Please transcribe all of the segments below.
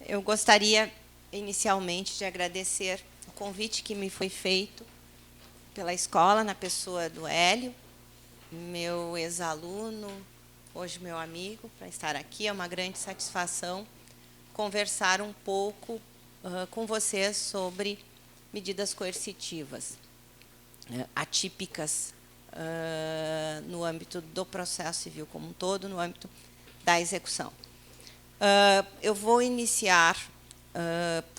Eu gostaria, inicialmente, de agradecer o convite que me foi feito pela escola, na pessoa do Hélio, meu ex-aluno, hoje meu amigo, para estar aqui. É uma grande satisfação conversar um pouco com vocês sobre medidas coercitivas atípicas no âmbito do processo civil como um todo, no âmbito da execução. Eu vou iniciar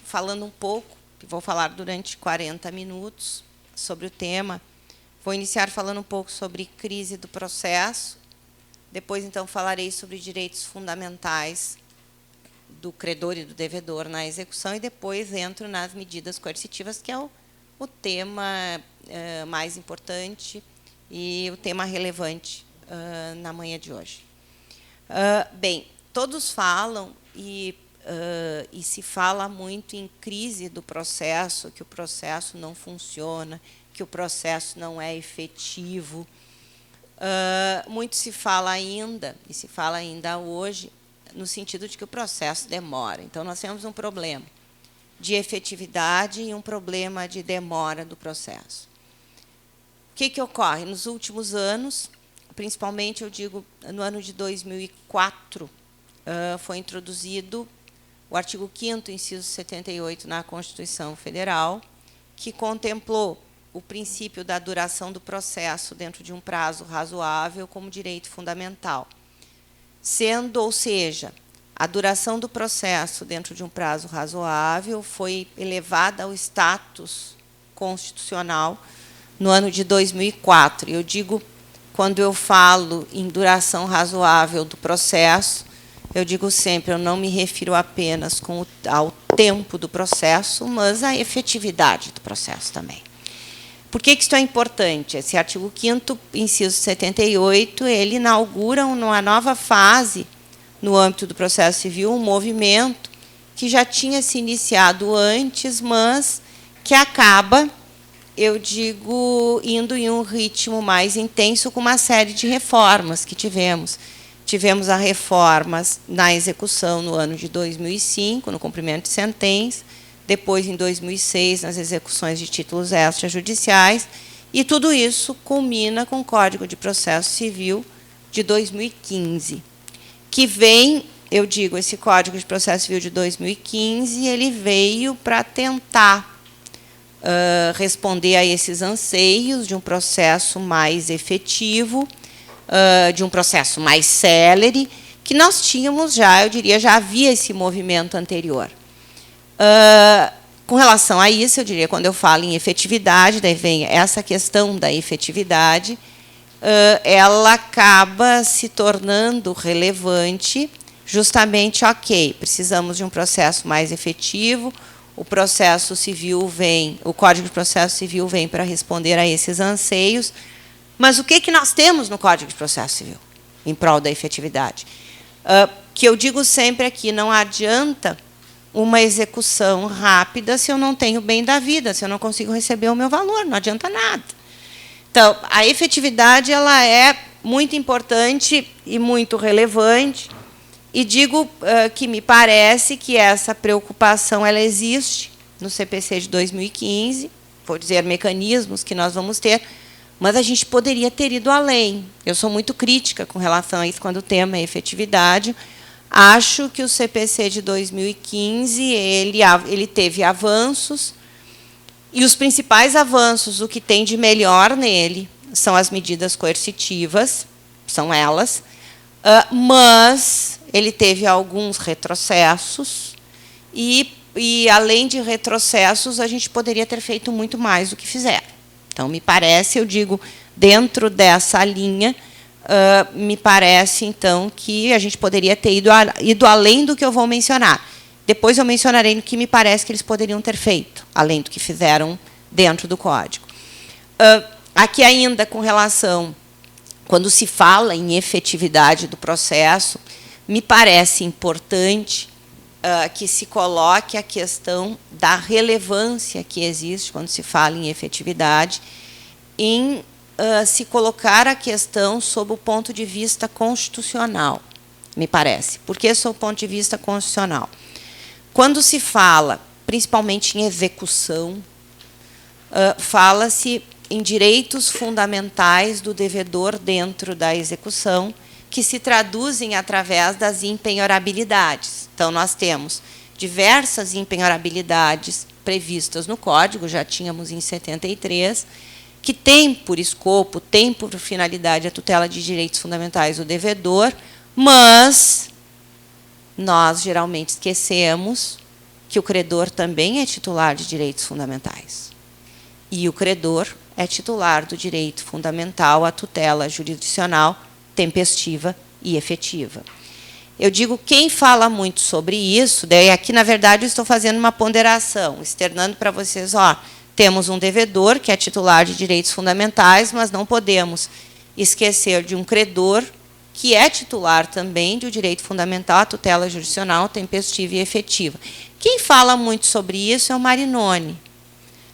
falando um pouco, vou falar durante 40 minutos sobre o tema. Vou iniciar falando um pouco sobre crise do processo, depois, então, falarei sobre direitos fundamentais do credor e do devedor na execução, e depois entro nas medidas coercitivas, que é o tema mais importante e o tema relevante na manhã de hoje. Bem, todos falam e se fala muito em crise do processo, que o processo não funciona, que o processo não é efetivo. Muito se fala ainda, e se fala ainda hoje, no sentido de que o processo demora. Então, nós temos um problema de efetividade e um problema de demora do processo. O que ocorre? Nos últimos anos, principalmente, eu digo, no ano de 2004, foi introduzido o artigo 5º, inciso 78, na Constituição Federal, que contemplou o princípio da duração do processo dentro de um prazo razoável como direito fundamental. Sendo, ou seja, a duração do processo dentro de um prazo razoável foi elevada ao status constitucional no ano de 2004. Eu digo, quando eu falo em duração razoável do processo, eu digo sempre, eu não me refiro apenas ao tempo do processo, mas à efetividade do processo também. Por que isso é importante? Esse artigo 5º, inciso 78, ele inaugura uma nova fase no âmbito do processo civil, um movimento que já tinha se iniciado antes, mas que acaba, eu digo, indo em um ritmo mais intenso com uma série de reformas que tivemos. Tivemos as reformas na execução no ano de 2005, no cumprimento de sentença, depois, em 2006, nas execuções de títulos extrajudiciais, e tudo isso culmina com o Código de Processo Civil de 2015, que vem, eu digo, esse Código de Processo Civil de 2015, ele veio para tentar responder a esses anseios de um processo mais efetivo, de um processo mais célere, que nós tínhamos já, eu diria, já havia esse movimento anterior. Com relação a isso, eu diria, quando eu falo em efetividade, daí vem essa questão da efetividade, ela acaba se tornando relevante justamente, ok, precisamos de um processo mais efetivo, o processo civil vem, o Código de Processo Civil vem para responder a esses anseios, mas o que nós temos no Código de Processo Civil em prol da efetividade? Que eu digo sempre aqui, não adianta uma execução rápida se eu não tenho o bem da vida, se eu não consigo receber o meu valor, não adianta nada. Então, a efetividade ela é muito importante e muito relevante, e digo que me parece que essa preocupação ela existe no CPC de 2015, vou dizer mecanismos que nós vamos ter, mas a gente poderia ter ido além. Eu sou muito crítica com relação a isso quando o tema é efetividade. Acho que o CPC de 2015 ele teve avanços, e os principais avanços, o que tem de melhor nele, são as medidas coercitivas, são elas, mas ele teve alguns retrocessos, e além de retrocessos, a gente poderia ter feito muito mais do que fizeram. Então, me parece, eu digo, dentro dessa linha, me parece, então, que a gente poderia ter ido além do que eu vou mencionar. Depois eu mencionarei no que me parece que eles poderiam ter feito, além do que fizeram dentro do Código. Aqui ainda, com relação, quando se fala em efetividade do processo, me parece importante que se coloque a questão da relevância que existe quando se fala em efetividade, em se colocar a questão sob o ponto de vista constitucional, me parece. Por que sob o ponto de vista constitucional? quando se fala, principalmente em execução, fala-se em direitos fundamentais do devedor dentro da execução, que se traduzem através das impenhorabilidades. Então, nós temos diversas impenhorabilidades previstas no Código, já tínhamos em 73, que tem por escopo, tem por finalidade a tutela de direitos fundamentais do devedor, mas nós geralmente esquecemos que o credor também é titular de direitos fundamentais. E o credor é titular do direito fundamental à tutela jurisdicional tempestiva e efetiva. Eu digo, quem fala muito sobre isso, daí aqui, na verdade, eu estou fazendo uma ponderação, externando para vocês, temos um devedor que é titular de direitos fundamentais, mas não podemos esquecer de um credor que é titular também de um direito fundamental à tutela jurisdicional tempestiva e efetiva. Quem fala muito sobre isso é o Marinoni.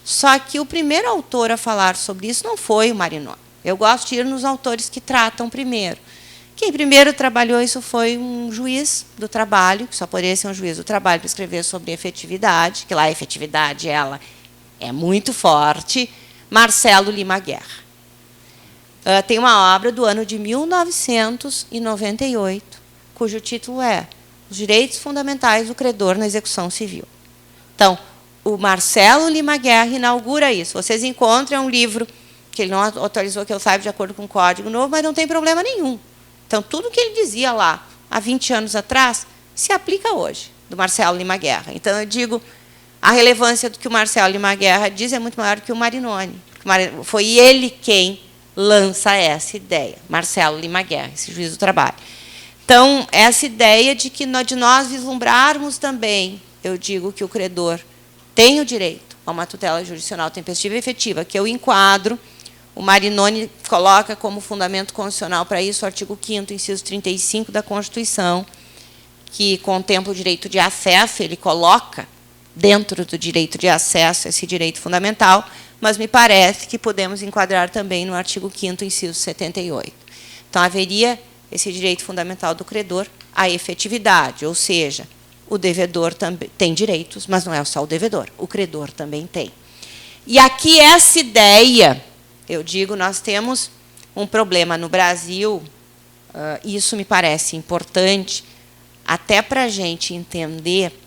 Só que o primeiro autor a falar sobre isso não foi o Marinoni. Eu gosto de ir nos autores que tratam primeiro. Quem primeiro trabalhou isso foi um juiz do trabalho, que só poderia ser um juiz do trabalho para escrever sobre efetividade, que lá a efetividade ela é muito forte, Marcelo Lima Guerra. Tem uma obra do ano de 1998, cujo título é Os Direitos Fundamentais do Credor na Execução Civil. Então, o Marcelo Lima Guerra inaugura isso. Vocês encontram um livro que ele não autorizou, que eu saiba, de acordo com o Código Novo, mas não tem problema nenhum. Então, tudo que ele dizia lá, há 20 anos atrás, se aplica hoje, do Marcelo Lima Guerra. Então, eu digo, a relevância do que o Marcelo Lima Guerra diz é muito maior que o Marinoni. Foi ele quem lança essa ideia, Marcelo Lima Guerra, esse juiz do trabalho. Então, essa ideia de que de nós vislumbrarmos também, eu digo que o credor tem o direito a uma tutela jurisdicional tempestiva e efetiva, que eu enquadro, o Marinoni coloca como fundamento constitucional para isso o artigo 5º, inciso 35 da Constituição, que contempla o direito de acesso, ele coloca dentro do direito de acesso esse direito fundamental, mas me parece que podemos enquadrar também no artigo 5º, inciso 78. Então, haveria esse direito fundamental do credor à efetividade, ou seja, o devedor também tem direitos, mas não é só o devedor, o credor também tem. E aqui essa ideia, eu digo, nós temos um problema no Brasil, isso me parece importante, até para a gente entender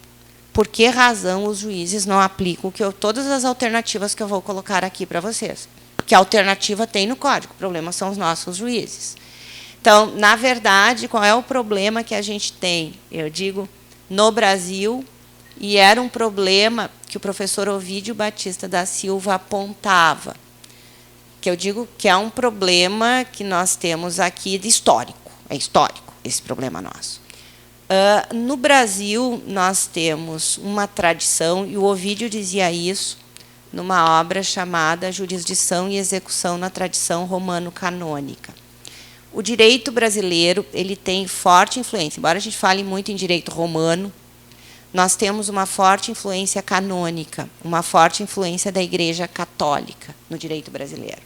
por que razão os juízes não aplicam todas as alternativas que eu vou colocar aqui para vocês. Que alternativa tem no Código? O problema são os nossos juízes. Então, na verdade, qual é o problema que a gente tem? Eu digo, no Brasil, e era um problema que o professor Ovídio Batista da Silva apontava, que eu digo que é um problema que nós temos aqui de histórico. É histórico esse problema nosso. No Brasil, nós temos uma tradição, e o Ovídio dizia isso, numa obra chamada Jurisdição e Execução na Tradição Romano-Canônica. O direito brasileiro ele tem forte influência, embora a gente fale muito em direito romano, nós temos uma forte influência canônica, uma forte influência da Igreja Católica no direito brasileiro.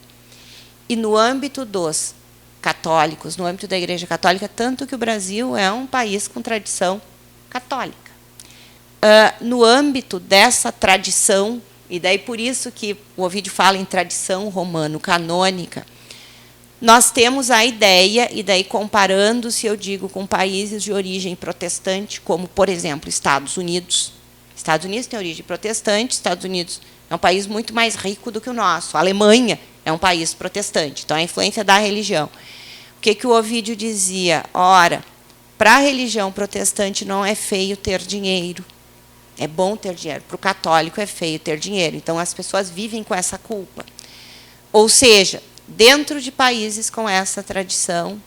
E no âmbito dos católicos, no âmbito da Igreja Católica, tanto que o Brasil é um país com tradição católica. No âmbito dessa tradição, e daí por isso que o Ovídio fala em tradição romano-canônica, nós temos a ideia, e daí comparando-se, eu digo, com países de origem protestante, como, por exemplo, Estados Unidos. Estados Unidos tem origem protestante, Estados Unidos é um país muito mais rico do que o nosso. A Alemanha é um país protestante, então a influência da religião. O que o Ovídio dizia? Ora, para a religião protestante não é feio ter dinheiro, é bom ter dinheiro. Para o católico é feio ter dinheiro, então as pessoas vivem com essa culpa. Ou seja, dentro de países com essa tradição,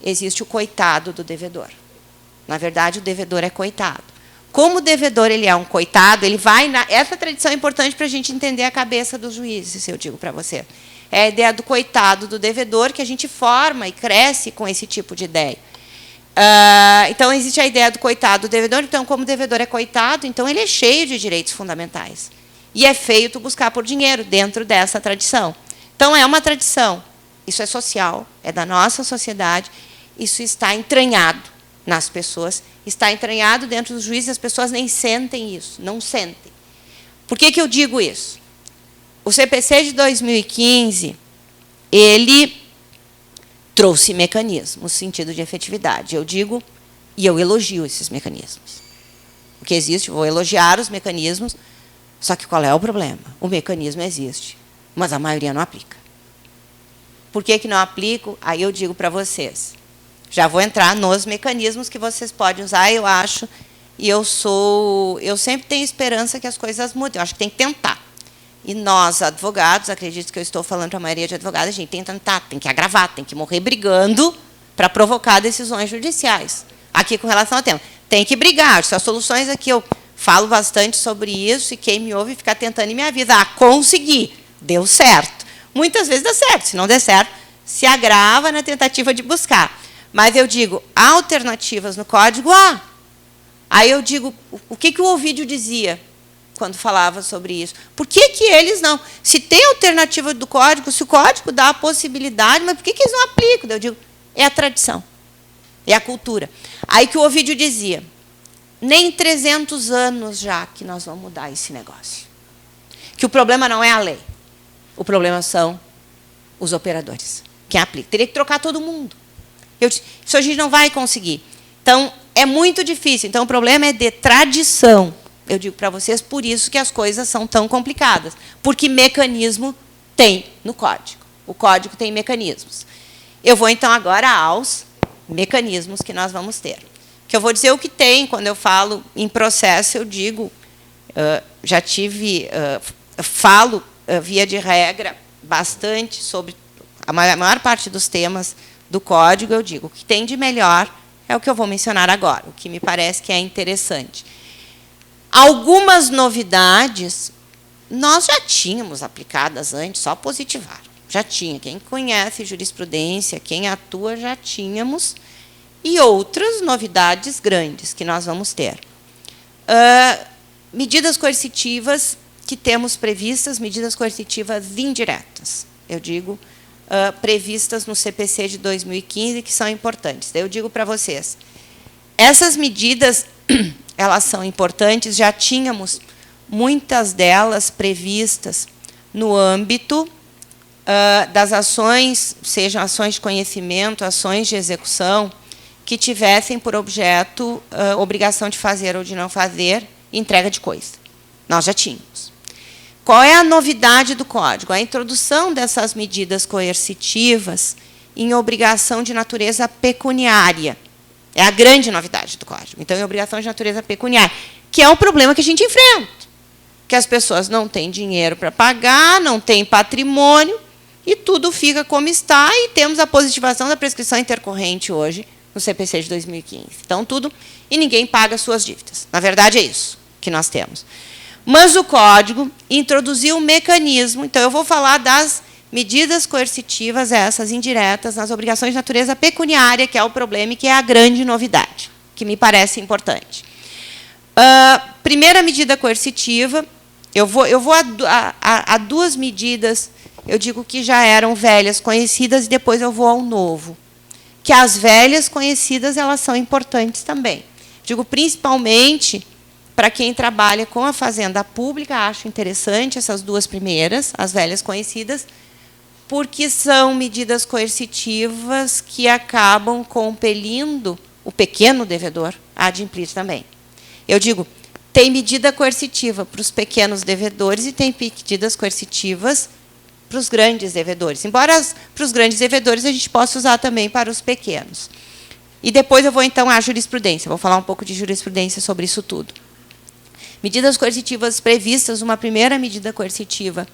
existe o coitado do devedor. Na verdade, o devedor é coitado. Como o devedor ele é um coitado, ele vai essa tradição é importante para a gente entender a cabeça dos juízes, eu digo para você. É a ideia do coitado do devedor que a gente forma e cresce com esse tipo de ideia. Então, existe a ideia do coitado do devedor. Então, como o devedor é coitado, então ele é cheio de direitos fundamentais. E é feio tu buscar por dinheiro dentro dessa tradição. Então, é uma tradição. Isso é social, é da nossa sociedade. Isso está entranhado nas pessoas, está entranhado dentro dos juízes, as pessoas nem sentem isso, não sentem. Por que eu digo isso? O CPC de 2015, ele trouxe mecanismos no sentido de efetividade. Eu digo, e eu elogio esses mecanismos. O que existe, vou elogiar os mecanismos, só que qual é o problema? O mecanismo existe, mas a maioria não aplica. Por que não aplico? Aí eu digo para vocês. Já vou entrar nos mecanismos que vocês podem usar, eu acho, e eu sempre tenho esperança que as coisas mudem. Eu acho que tem que tentar. E nós, advogados, acredito que eu estou falando para a maioria de advogados, a gente tem que tentar, tem que agravar, tem que morrer brigando para provocar decisões judiciais. Aqui, com relação ao tema, tem que brigar. As soluções aqui, eu falo bastante sobre isso, e quem me ouve fica tentando e me avisa. Ah, consegui, deu certo. Muitas vezes dá certo, se não der certo, se agrava na tentativa de buscar. Mas eu digo, há alternativas no código? Ah! Aí eu digo, o que o Ovídio dizia quando falava sobre isso? Por que eles não? Se tem alternativa do código, se o código dá a possibilidade, mas por que eles não aplicam? Eu digo, é a tradição, é a cultura. Aí que o Ovídio dizia, nem 300 anos já que nós vamos mudar esse negócio. Que o problema não é a lei, o problema são os operadores. Quem aplica? Teria que trocar todo mundo. Isso a gente não vai conseguir. Então, é muito difícil. Então, o problema é de tradição. Eu digo para vocês, por isso que as coisas são tão complicadas. Porque mecanismo tem no código. O código tem mecanismos. Eu vou, então, agora aos mecanismos que nós vamos ter. Que eu vou dizer o que tem. Quando eu falo em processo, eu digo, já tive, falo, via de regra, bastante sobre a maior parte dos temas do código. Eu digo, o que tem de melhor é o que eu vou mencionar agora, o que me parece que é interessante. Algumas novidades nós já tínhamos aplicadas antes, só positivar. Já tinha. Quem conhece jurisprudência, quem atua, já tínhamos. E outras novidades grandes que nós vamos ter. Medidas coercitivas que temos previstas, medidas coercitivas indiretas. Eu digo, previstas no CPC de 2015, que são importantes. Eu digo para vocês, essas medidas, elas são importantes, já tínhamos muitas delas previstas no âmbito das ações, sejam ações de conhecimento, ações de execução, que tivessem por objeto obrigação de fazer ou de não fazer entrega de coisa. Nós já tínhamos. Qual é a novidade do código? A introdução dessas medidas coercitivas em obrigação de natureza pecuniária. É a grande novidade do código. Então, em obrigação de natureza pecuniária, que é um problema que a gente enfrenta. Que as pessoas não têm dinheiro para pagar, não têm patrimônio, e tudo fica como está, e temos a positivação da prescrição intercorrente hoje, no CPC de 2015. Então, tudo, e ninguém paga suas dívidas. Na verdade, é isso que nós temos. Mas o código introduziu um mecanismo, então eu vou falar das medidas coercitivas, essas indiretas, nas obrigações de natureza pecuniária, que é o problema e que é a grande novidade, que me parece importante. Primeira medida coercitiva, eu vou a duas medidas, eu digo que já eram velhas, conhecidas, e depois eu vou ao novo. Que as velhas conhecidas, elas são importantes também. Digo, principalmente, para quem trabalha com a fazenda pública, acho interessante essas duas primeiras, as velhas conhecidas, porque são medidas coercitivas que acabam compelindo o pequeno devedor a adimplir também. Eu digo, tem medida coercitiva para os pequenos devedores e tem medidas coercitivas para os grandes devedores. Embora para os grandes devedores a gente possa usar também para os pequenos. E depois eu vou, então, à jurisprudência. Vou falar um pouco de jurisprudência sobre isso tudo. Medidas coercitivas previstas, uma primeira medida coercitiva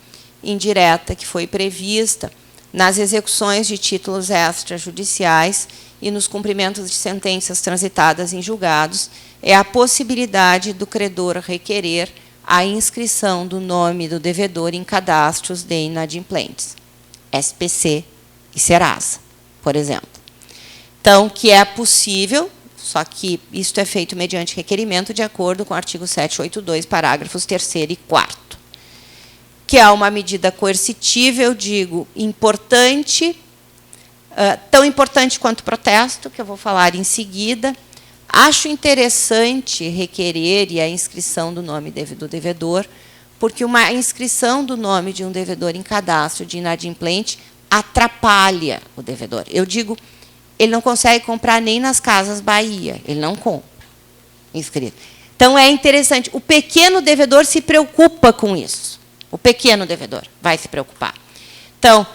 indireta que foi prevista nas execuções de títulos extrajudiciais e nos cumprimentos de sentenças transitadas em julgados, é a possibilidade do credor requerer a inscrição do nome do devedor em cadastros de inadimplentes, SPC e Serasa, por exemplo. Então, que é possível, só que isto é feito mediante requerimento de acordo com o artigo 782, parágrafos 3º e 4º. Que é uma medida coercitiva, eu digo, importante, tão importante quanto o protesto, que eu vou falar em seguida, Acho interessante requerer a inscrição do nome do devedor, porque uma inscrição do nome de um devedor em cadastro de inadimplente atrapalha o devedor. Eu digo, ele não consegue comprar nem nas Casas Bahia, ele não compra inscrito. Então, é interessante. O pequeno devedor se preocupa com isso. O pequeno devedor vai se preocupar. Então,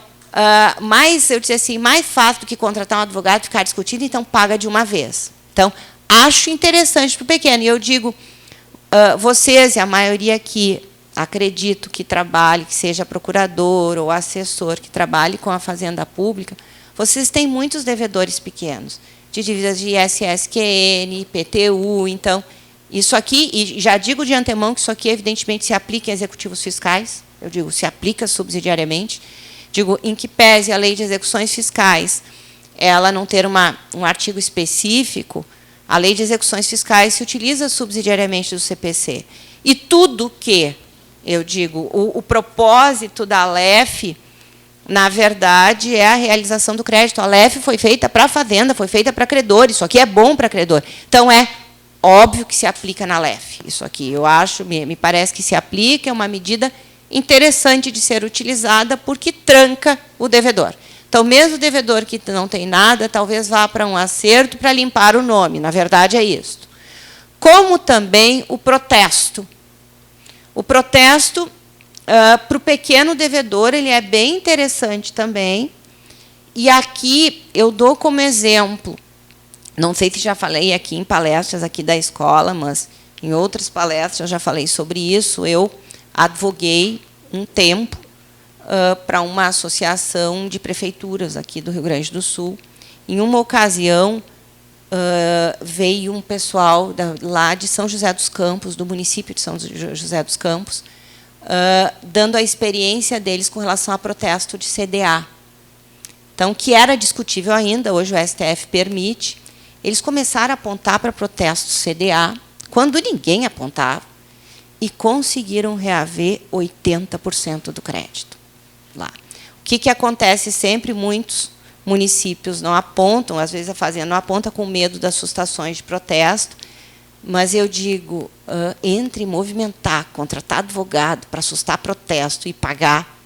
eu disse assim, mais fácil do que contratar um advogado e ficar discutindo, então paga de uma vez. Então, acho interessante para o pequeno. E eu digo, vocês, e a maioria aqui, acredito que trabalhe, que seja procurador ou assessor, que trabalhe com a fazenda pública, vocês têm muitos devedores pequenos, de dívidas de ISSQN, IPTU. Então, isso aqui, e já digo de antemão que isso aqui, evidentemente, se aplica em executivos fiscais, eu digo, se aplica subsidiariamente, digo, em que pese a lei de execuções fiscais, ela não ter um artigo específico, a lei de execuções fiscais se utiliza subsidiariamente do CPC. E tudo que, eu digo, o propósito da LEF, na verdade, é a realização do crédito. A LEF foi feita para a fazenda, foi feita para credor. Isso aqui é bom para credor. Então, é óbvio que se aplica na LEF. Isso aqui, eu acho, me parece que se aplica, é uma medida interessante de ser utilizada, porque tranca o devedor. Então, mesmo o devedor que não tem nada, talvez vá para um acerto para limpar o nome. Na verdade, é isso. Como também o protesto. O protesto, para o pequeno devedor, ele é bem interessante também. E aqui eu dou como exemplo, não sei se já falei aqui em palestras aqui da escola, mas em outras palestras eu já falei sobre isso. Eu advoguei um tempo para uma associação de prefeituras aqui do Rio Grande do Sul. Em uma ocasião, veio um pessoal lá de São José dos Campos, do município de São José dos Campos, dando a experiência deles com relação a protesto de CDA. Então, que era discutível ainda, hoje o STF permite. Eles começaram a apontar para protestos CDA, quando ninguém apontava, e conseguiram reaver 80% do crédito lá. O que acontece sempre? Muitos municípios não apontam, às vezes a fazenda não aponta com medo das assustações de protesto, mas eu digo, entre movimentar, contratar advogado para assustar protesto e pagar,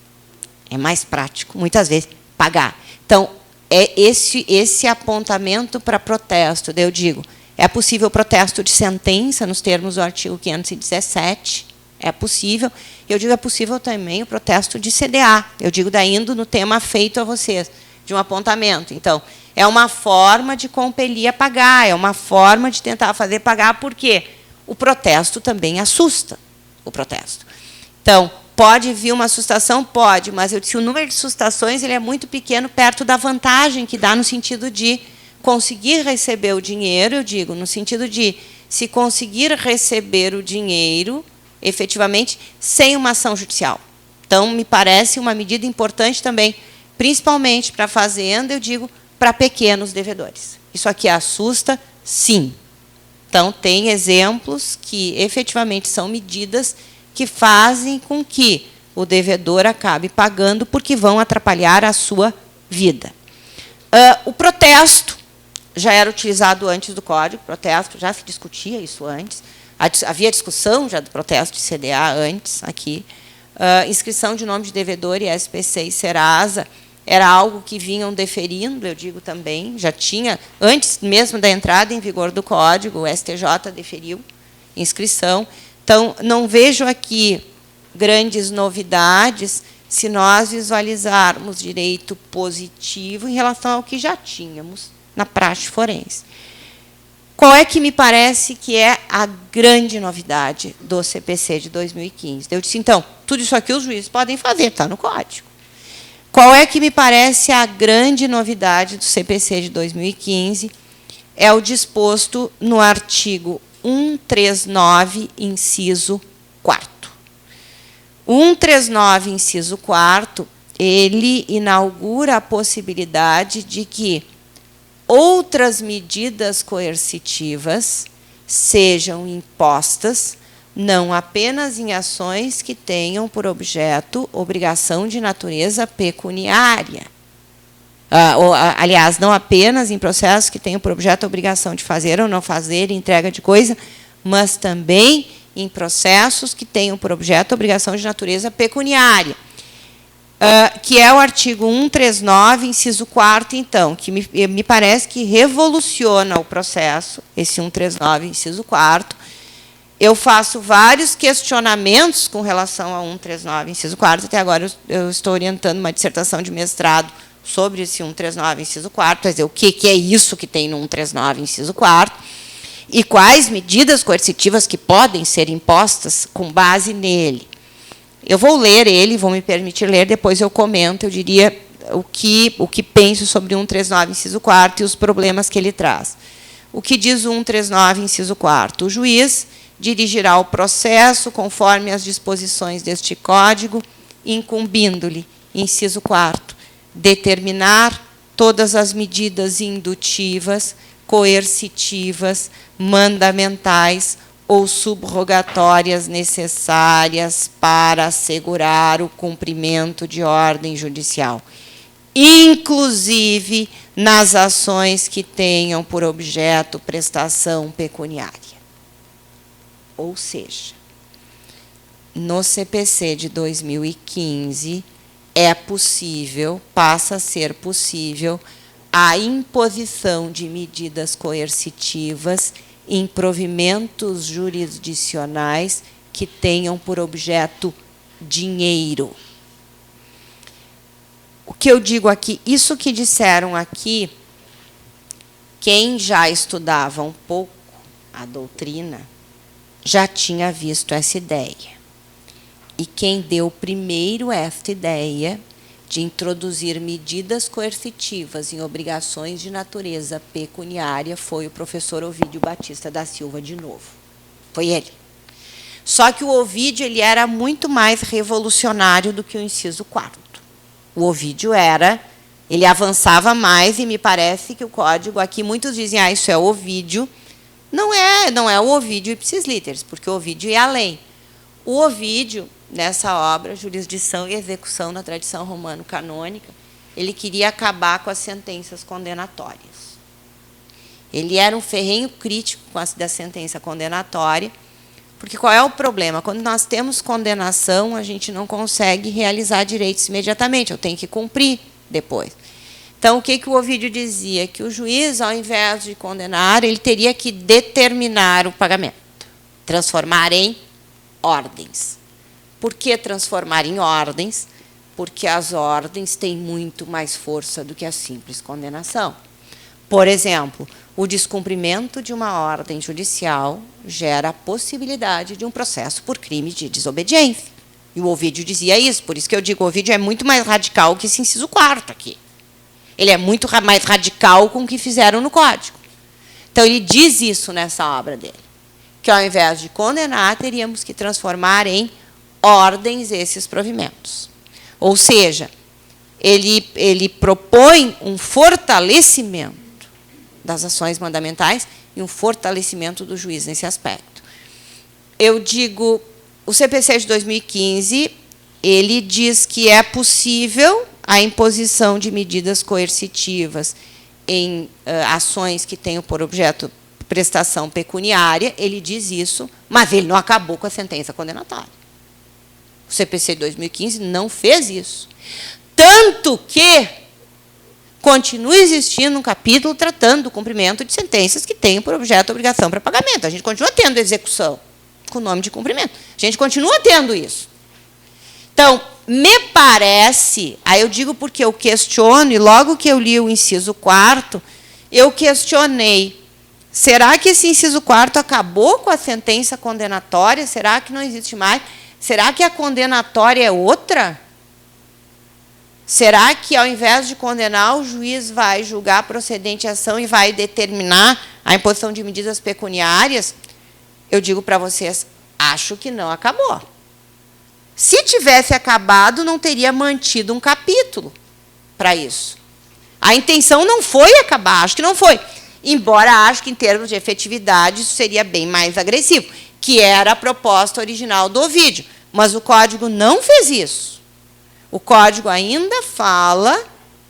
é mais prático, muitas vezes, pagar. Então, é esse apontamento para protesto. Eu digo, é possível protesto de sentença, nos termos do artigo 517, é possível. Eu digo, é possível também o protesto de CDA. Eu digo, daí indo no tema feito a vocês, de um apontamento. Então, é uma forma de compelir a pagar, é uma forma de tentar fazer pagar, porque o protesto também assusta, o protesto. Então, pode vir uma assustação? Pode, mas eu disse, o número de assustações ele é muito pequeno perto da vantagem que dá no sentido de conseguir receber o dinheiro, eu digo, no sentido de se conseguir receber o dinheiro, efetivamente, sem uma ação judicial. Então, me parece uma medida importante também, principalmente para a fazenda, eu digo, para pequenos devedores. Isso aqui assusta? Sim. Então, tem exemplos que, efetivamente, são medidas que fazem com que o devedor acabe pagando porque vão atrapalhar a sua vida. O protesto já era utilizado antes do Código, protesto, já se discutia isso antes, havia discussão já do protesto de CDA antes, aqui. Inscrição de nome de devedor e SPC e Serasa era algo que vinham deferindo, eu digo também, já tinha, antes mesmo da entrada em vigor do Código, o STJ deferiu inscrição. Então, não vejo aqui grandes novidades se nós visualizarmos direito positivo em relação ao que já tínhamos na praxe forense. Qual é que me parece que é a grande novidade do CPC de 2015? Eu disse, então, tudo isso aqui os juízes podem fazer, está no Código. Qual é que me parece a grande novidade do CPC de 2015? É o disposto no artigo 139, inciso 4º. O 139, inciso 4º, ele inaugura a possibilidade de que outras medidas coercitivas sejam impostas não apenas em ações que tenham por objeto obrigação de natureza pecuniária. aliás, não apenas em processos que tenham por objeto a obrigação de fazer ou não fazer entrega de coisa, mas também em processos que tenham por objeto a obrigação de natureza pecuniária, que é o artigo 139, inciso 4º, então, que me parece que revoluciona o processo, esse 139, inciso 4º. Eu faço vários questionamentos com relação a 139, inciso 4º. Até agora eu estou orientando uma dissertação de mestrado sobre esse 139, inciso 4º, quer dizer, o que é isso que tem no 139, inciso 4º, e quais medidas coercitivas que podem ser impostas com base nele. Eu vou ler ele, vou me permitir ler, depois eu comento, eu diria, o que penso sobre o 139, inciso 4º, e os problemas que ele traz. O que diz o 139, inciso 4º? O juiz dirigirá o processo conforme as disposições deste Código, incumbindo-lhe, inciso 4º, determinar todas as medidas indutivas, coercitivas, mandamentais ou subrogatórias necessárias para assegurar o cumprimento de ordem judicial, inclusive nas ações que tenham por objeto prestação pecuniária. Ou seja, no CPC de 2015, é possível, passa a ser possível, a imposição de medidas coercitivas em provimentos jurisdicionais que tenham por objeto dinheiro. O que eu digo aqui, isso que disseram aqui, quem já estudava um pouco a doutrina já tinha visto essa ideia. E quem deu primeiro esta ideia de introduzir medidas coercitivas em obrigações de natureza pecuniária foi o professor Ovídio Batista da Silva, de novo. Foi ele. Só que o Ovídio ele era muito mais revolucionário do que o inciso 4º. O Ovídio ele avançava mais, e me parece que o Código aqui, muitos dizem, isso é Ovídio. Não é o Ovídio ipsis literis, porque o Ovídio ia além. O Ovídio, nessa obra, Jurisdição e Execução na Tradição Romano-Canônica, ele queria acabar com as sentenças condenatórias. Ele era um ferrenho crítico da sentença condenatória, porque qual é o problema? Quando nós temos condenação, a gente não consegue realizar direitos imediatamente, eu tenho que cumprir depois. Então, o que o Ovídio dizia? Que o juiz, ao invés de condenar, ele teria que determinar o pagamento, transformar em ordens. Por que transformar em ordens? Porque as ordens têm muito mais força do que a simples condenação. Por exemplo, o descumprimento de uma ordem judicial gera a possibilidade de um processo por crime de desobediência. E o Ovídio dizia isso, por isso que eu digo, o Ovídio é muito mais radical que esse inciso 4º aqui. Ele é muito mais radical com o que fizeram no Código. Então, ele diz isso nessa obra dele, que ao invés de condenar, teríamos que transformar em ordens esses provimentos. Ou seja, ele propõe um fortalecimento das ações mandamentais e um fortalecimento do juiz nesse aspecto. Eu digo, o CPC de 2015, ele diz que é possível a imposição de medidas coercitivas em ações que tenham por objeto prestação pecuniária, ele diz isso, mas ele não acabou com a sentença condenatória. O CPC de 2015 não fez isso. Tanto que continua existindo um capítulo tratando do cumprimento de sentenças que tenham por objeto a obrigação para pagamento. A gente continua tendo execução com o nome de cumprimento. A gente continua tendo isso. Então, me parece, aí eu digo porque eu questiono, e logo que eu li o inciso 4º, eu questionei, será que esse inciso 4º acabou com a sentença condenatória? Será que não existe mais? Será que a condenatória é outra? Será que, ao invés de condenar, o juiz vai julgar procedente a ação e vai determinar a imposição de medidas pecuniárias? Eu digo para vocês, acho que não acabou. Se tivesse acabado, não teria mantido um capítulo para isso. A intenção não foi acabar, acho que não foi. Embora acho que, em termos de efetividade, isso seria bem mais agressivo, que era a proposta original do Ovídio. Mas o Código não fez isso. O Código ainda fala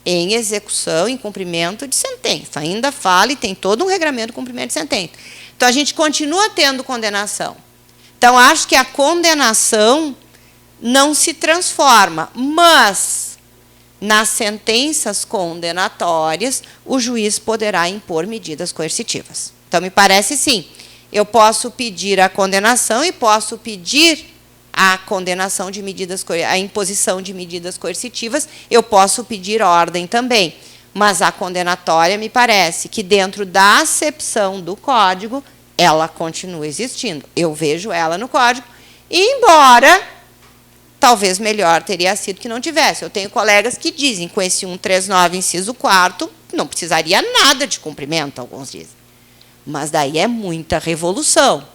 em execução, em cumprimento de sentença. Ainda fala e tem todo um regramento de cumprimento de sentença. Então, a gente continua tendo condenação. Então, acho que a condenação não se transforma, mas nas sentenças condenatórias, o juiz poderá impor medidas coercitivas. Então, me parece, sim, eu posso pedir a condenação e posso pedir a condenação de medidas, a imposição de medidas coercitivas, eu posso pedir ordem também. Mas a condenatória, me parece que dentro da acepção do Código, ela continua existindo. Eu vejo ela no Código, embora talvez melhor teria sido que não tivesse. Eu tenho colegas que dizem, com esse 139, inciso 4º, não precisaria nada de cumprimento, alguns dizem. Mas daí é muita revolução.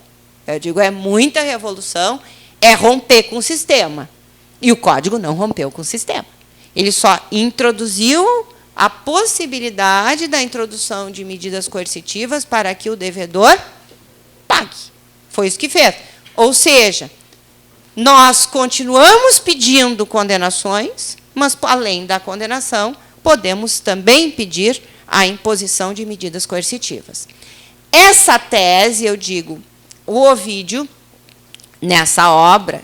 Eu digo, é muita revolução, é romper com o sistema. E o Código não rompeu com o sistema. Ele só introduziu a possibilidade da introdução de medidas coercitivas para que o devedor pague. Foi isso que fez. Ou seja, nós continuamos pedindo condenações, mas, além da condenação, podemos também pedir a imposição de medidas coercitivas. Essa tese, eu digo, o Ovídio, nessa obra,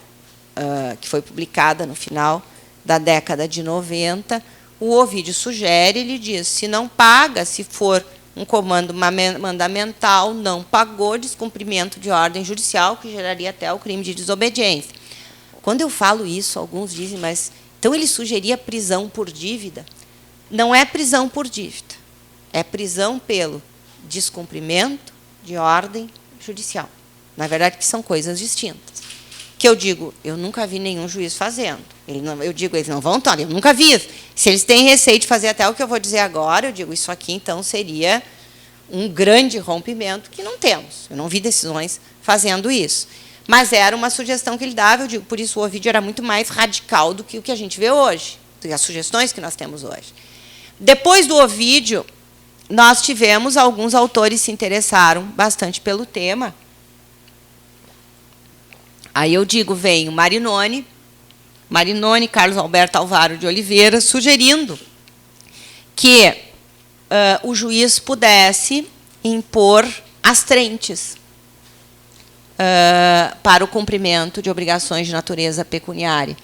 que foi publicada no final da década de 90, o Ovídio sugere, ele diz, se não paga, se for um comando mandamental, não pagou, descumprimento de ordem judicial, que geraria até o crime de desobediência. Quando eu falo isso, alguns dizem, mas então ele sugeria prisão por dívida? Não é prisão por dívida, é prisão pelo descumprimento de ordem judicial. Na verdade, que são coisas distintas. Que eu digo, eu nunca vi nenhum juiz fazendo. Eu digo, eles não vão tomar, eu nunca vi isso. Se eles têm receio de fazer até o que eu vou dizer agora, eu digo, isso aqui, então, seria um grande rompimento que não temos. Eu não vi decisões fazendo isso. Mas era uma sugestão que ele dava, eu digo, por isso o Ovídio era muito mais radical do que o que a gente vê hoje, as sugestões que nós temos hoje. Depois do Ovídio, nós tivemos, alguns autores se interessaram bastante pelo tema. Aí eu digo, vem o Marinoni, Carlos Alberto Alvaro de Oliveira, sugerindo que o juiz pudesse impor astrentes para o cumprimento de obrigações de natureza pecuniária,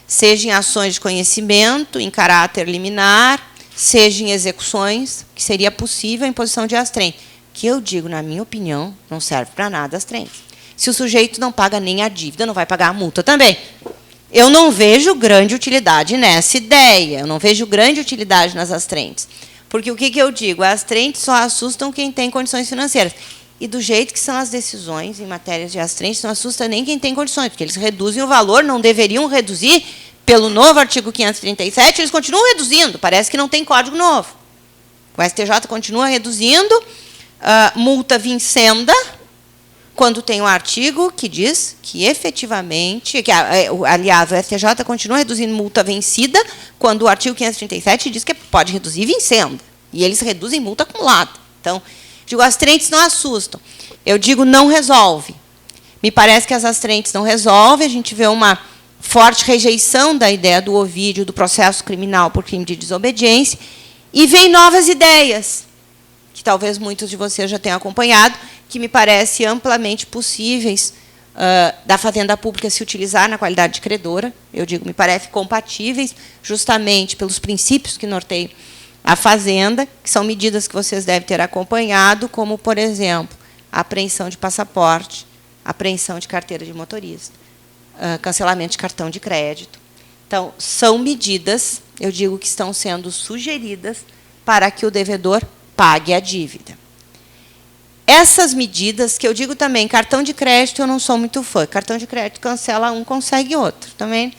seja em ações de conhecimento, em caráter liminar, seja em execuções, que seria possível a imposição de astrente, que eu digo, na minha opinião, não serve para nada astrente. Se o sujeito não paga nem a dívida, não vai pagar a multa também. Eu não vejo grande utilidade nessa ideia, eu não vejo grande utilidade nas astrentes. Porque o que eu digo? As astrentes só assustam quem tem condições financeiras. E do jeito que são as decisões em matéria de astrentes, não assusta nem quem tem condições, porque eles reduzem o valor, não deveriam reduzir, pelo novo artigo 537, eles continuam reduzindo, parece que não tem código novo. O STJ continua reduzindo, multa vincenda, quando tem um artigo que diz que efetivamente, aliás, o STJ continua reduzindo multa vencida, quando o artigo 537 diz que pode reduzir vincenda, e eles reduzem multa acumulada. Então, digo, as astrentes não assustam. Eu digo, não resolve. Me parece que as astrentes não resolvem, a gente vê uma forte rejeição da ideia do Ovídio, do processo criminal por crime de desobediência, e vem novas ideias, que talvez muitos de vocês já tenham acompanhado, que me parece amplamente possíveis da Fazenda Pública se utilizar na qualidade de credora. Eu digo, me parece compatíveis, justamente pelos princípios que norteiam a Fazenda, que são medidas que vocês devem ter acompanhado, como, por exemplo, a apreensão de passaporte, apreensão de carteira de motorista, cancelamento de cartão de crédito. Então, são medidas, eu digo, que estão sendo sugeridas para que o devedor pague a dívida. Essas medidas, que eu digo também, cartão de crédito eu não sou muito fã. Cartão de crédito cancela um, consegue outro. Também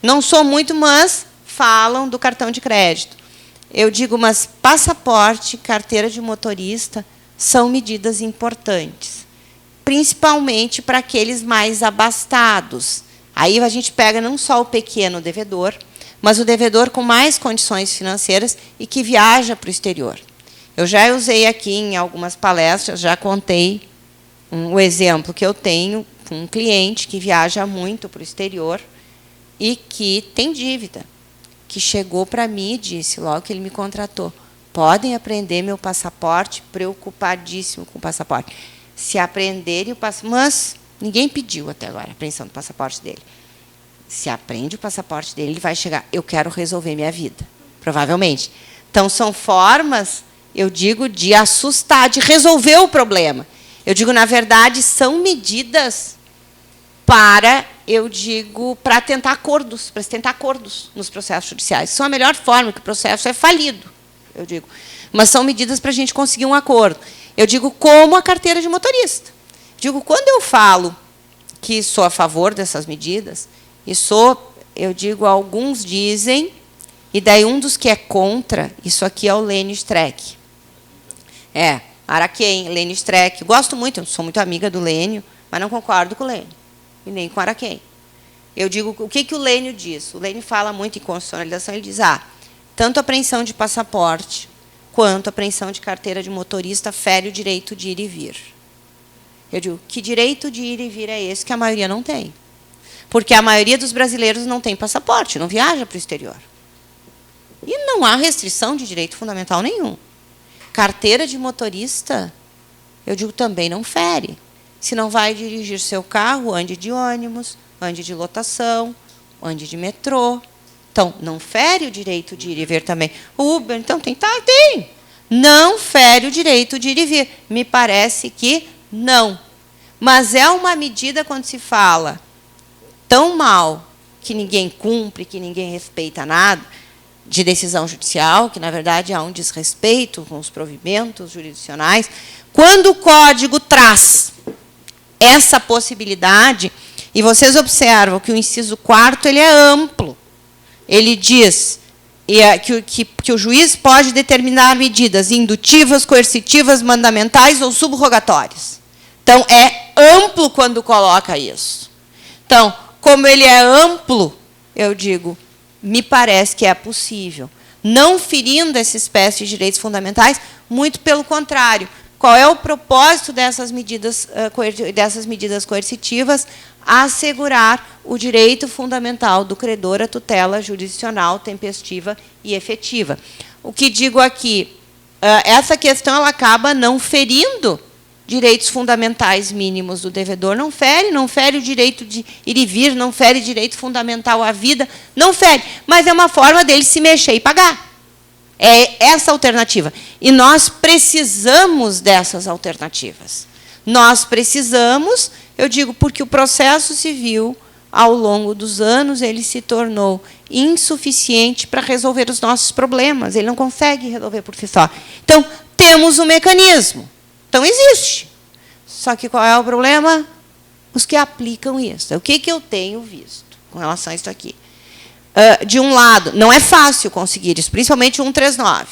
não sou muito, mas falam do cartão de crédito. Eu digo, mas passaporte, carteira de motorista, são medidas importantes, principalmente para aqueles mais abastados. Aí a gente pega não só o pequeno devedor, mas o devedor com mais condições financeiras e que viaja para o exterior. Eu já usei aqui em algumas palestras, já contei o exemplo que eu tenho com um cliente que viaja muito para o exterior e que tem dívida, que chegou para mim e disse, logo que ele me contratou, podem apreender meu passaporte, preocupadíssimo com o passaporte. Se aprenderem o passaporte, mas ninguém pediu até agora a apreensão do passaporte dele. Se aprende o passaporte dele, ele vai chegar, eu quero resolver minha vida, provavelmente. Então, são formas, eu digo, de assustar, de resolver o problema. Eu digo, na verdade, são medidas para, eu digo, para tentar acordos, nos processos judiciais. São a melhor forma, que o processo é falido, eu digo. Mas são medidas para a gente conseguir um acordo. Eu digo, como a carteira de motorista. Digo, quando eu falo que sou a favor dessas medidas, e sou, eu digo, alguns dizem, e daí um dos que é contra, isso aqui é o Lênio Streck. Araquém, Lênio Streck. Gosto muito, eu sou muito amiga do Lênio, mas não concordo com o Lênio, e nem com o Araquém. Eu digo, o que o Lênio diz? O Lênio fala muito em constitucionalização, ele diz, tanto a apreensão de passaporte, quanto a apreensão de carteira de motorista fere o direito de ir e vir. Eu digo, que direito de ir e vir é esse que a maioria não tem? Porque a maioria dos brasileiros não tem passaporte, não viaja para o exterior. E não há restrição de direito fundamental nenhum. Carteira de motorista, eu digo, também não fere. Se não vai dirigir seu carro, ande de ônibus, ande de lotação, ande de metrô. Então, não fere o direito de ir e vir também. Uber, então, tem. Não fere o direito de ir e vir. Me parece que não. Mas é uma medida, quando se fala tão mal, que ninguém cumpre, que ninguém respeita nada, de decisão judicial, que, na verdade, há um desrespeito com os provimentos jurisdicionais. Quando o Código traz essa possibilidade, e vocês observam que o inciso 4º ele é amplo. Ele diz que o juiz pode determinar medidas indutivas, coercitivas, mandamentais ou subrogatórias. Então, é amplo quando coloca isso. Então, como ele é amplo, eu digo, me parece que é possível. Não ferindo essa espécie de direitos fundamentais, muito pelo contrário. Qual é o propósito dessas medidas coercitivas? Assegurar o direito fundamental do credor à tutela jurisdicional, tempestiva e efetiva. O que digo aqui, essa questão ela acaba não ferindo direitos fundamentais mínimos do devedor, não fere o direito de ir e vir, não fere direito fundamental à vida, não fere, mas é uma forma dele se mexer e pagar. É essa alternativa. E nós precisamos dessas alternativas. Nós precisamos, eu digo, porque o processo civil, ao longo dos anos, ele se tornou insuficiente para resolver os nossos problemas. Ele não consegue resolver por si só. Então, temos um mecanismo. Então, existe. Só que qual é o problema? Os que aplicam isso. O que eu tenho visto com relação a isso aqui? De um lado, não é fácil conseguir isso, principalmente o 139.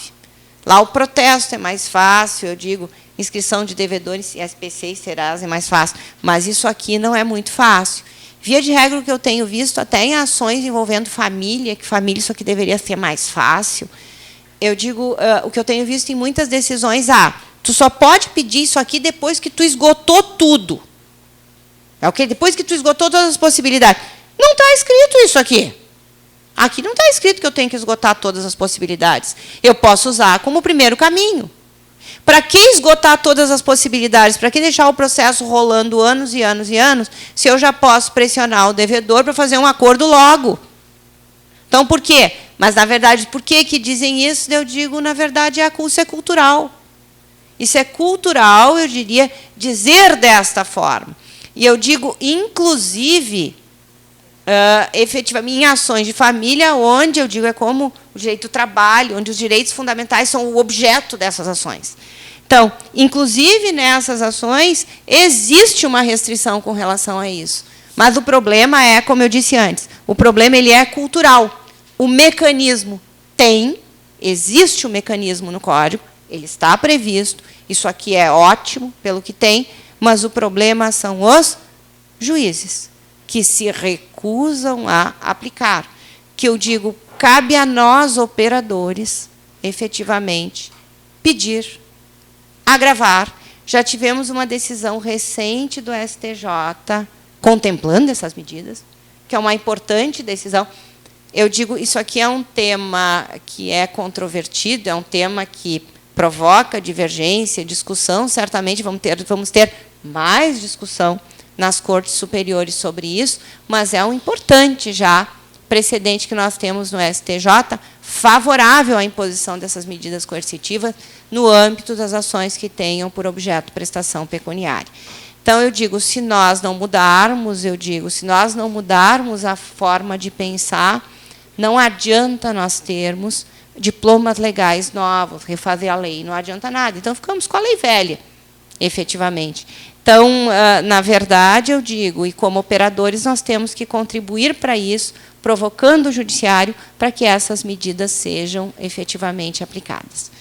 Lá o protesto é mais fácil, eu digo, inscrição de devedores, SPC e Serasa é mais fácil, mas isso aqui não é muito fácil. Via de regra, o que eu tenho visto, até em ações envolvendo família, que família isso aqui deveria ser mais fácil, eu digo, o que eu tenho visto em muitas decisões, tu só pode pedir isso aqui depois que tu esgotou tudo. É o quê? Depois que tu esgotou todas as possibilidades. Não está escrito isso aqui. Aqui não está escrito que eu tenho que esgotar todas as possibilidades. Eu posso usar como primeiro caminho. Para que esgotar todas as possibilidades? Para que deixar o processo rolando anos e anos e anos, se eu já posso pressionar o devedor para fazer um acordo logo? Então, por quê? Mas, na verdade, por que dizem isso? Eu digo, na verdade, isso é cultural. Isso é cultural, eu diria, dizer desta forma. E eu digo, inclusive, efetivamente, em ações de família, onde eu digo é como o direito do trabalho, onde os direitos fundamentais são o objeto dessas ações. Então, inclusive nessas ações, existe uma restrição com relação a isso. Mas o problema é, como eu disse antes, o problema ele é cultural. O mecanismo existe um mecanismo no Código, ele está previsto, isso aqui é ótimo pelo que tem, mas o problema são os juízes, que se recusam a aplicar. Que eu digo, cabe a nós, operadores, efetivamente, pedir, agravar. Já tivemos uma decisão recente do STJ contemplando essas medidas, que é uma importante decisão. eu digo, isso aqui é um tema que é controvertido, é um tema que provoca divergência, discussão, certamente vamos ter mais discussão nas cortes superiores sobre isso, mas é um importante já precedente que nós temos no STJ favorável à imposição dessas medidas coercitivas no âmbito das ações que tenham por objeto prestação pecuniária. Então, eu digo, se nós não mudarmos a forma de pensar, não adianta nós termos diplomas legais novos, refazer a lei, não adianta nada. Então, ficamos com a lei velha, efetivamente. Então, na verdade, eu digo, e como operadores, nós temos que contribuir para isso, provocando o judiciário para que essas medidas sejam efetivamente aplicadas.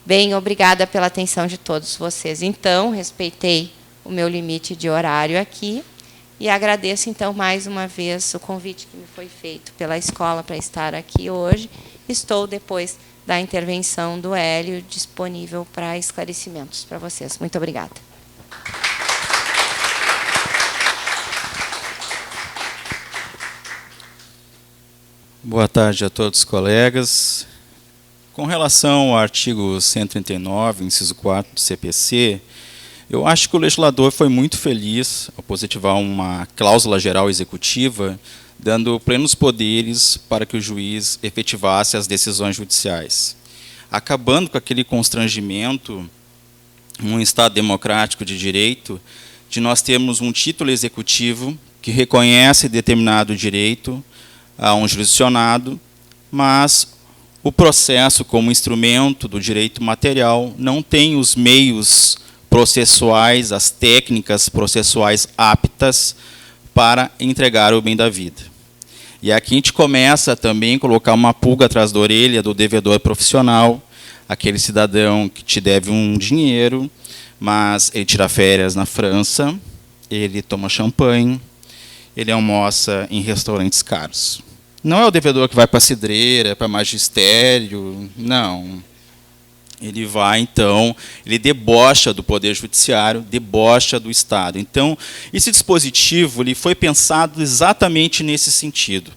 Bem, obrigada pela atenção de todos vocês. Então, respeitei o meu limite de horário aqui e agradeço, então, mais uma vez o convite que me foi feito pela escola para estar aqui hoje. Estou, depois da intervenção do Hélio, disponível para esclarecimentos para vocês. Muito obrigada. Boa tarde a todos os colegas. Com relação ao artigo 139, inciso 4 do CPC, eu acho que o legislador foi muito feliz ao positivar uma cláusula geral executiva, dando plenos poderes para que o juiz efetivasse as decisões judiciais, acabando com aquele constrangimento, num Estado democrático de direito, de nós termos um título executivo que reconhece determinado direito a um jurisdicionado, mas o processo, como instrumento do direito material, não tem os meios processuais, as técnicas processuais aptas para entregar o bem da vida. E aqui a gente começa também a colocar uma pulga atrás da orelha do devedor profissional, aquele cidadão que te deve um dinheiro, mas ele tira férias na França, ele toma champanhe, ele almoça em restaurantes caros. Não é o devedor que vai para a cidreira, para magistério, não. Ele vai, então, ele debocha do Poder Judiciário, debocha do Estado. Então, esse dispositivo ele foi pensado exatamente nesse sentido,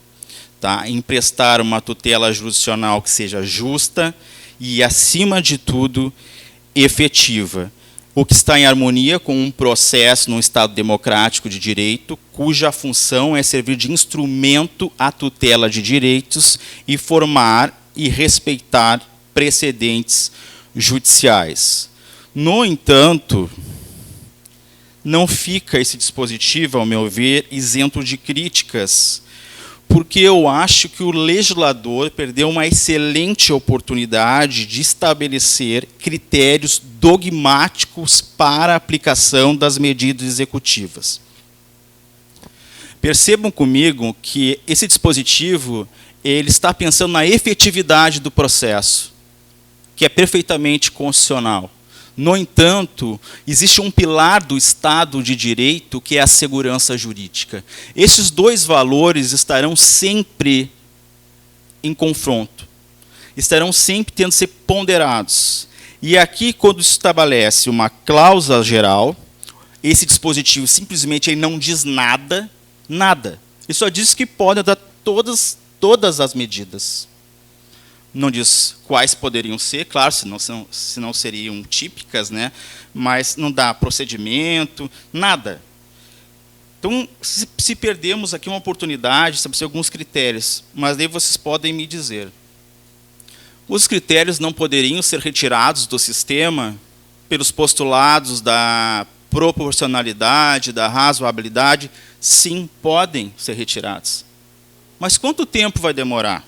tá? Em prestar uma tutela jurisdicional que seja justa e, acima de tudo, efetiva. O que está em harmonia com um processo num Estado democrático de direito, cuja função é servir de instrumento à tutela de direitos e formar e respeitar precedentes judiciais. No entanto, não fica esse dispositivo, ao meu ver, isento de críticas, porque eu acho que o legislador perdeu uma excelente oportunidade de estabelecer critérios dogmáticos para a aplicação das medidas executivas. Percebam comigo que esse dispositivo ele está pensando na efetividade do processo, que é perfeitamente constitucional. No entanto, existe um pilar do Estado de Direito, que é a segurança jurídica. Esses dois valores estarão sempre em confronto, estarão sempre tendo que ser ponderados. E aqui, quando se estabelece uma cláusula geral, esse dispositivo simplesmente ele não diz nada, nada. Ele só diz que pode dar todas as medidas. Não diz quais poderiam ser, claro, senão seriam típicas, né? Mas não dá procedimento, nada. Então, se perdemos aqui uma oportunidade de estabelecer alguns critérios, mas daí vocês podem me dizer. Os critérios não poderiam ser retirados do sistema pelos postulados da proporcionalidade, da razoabilidade? Sim, podem ser retirados. Mas quanto tempo vai demorar?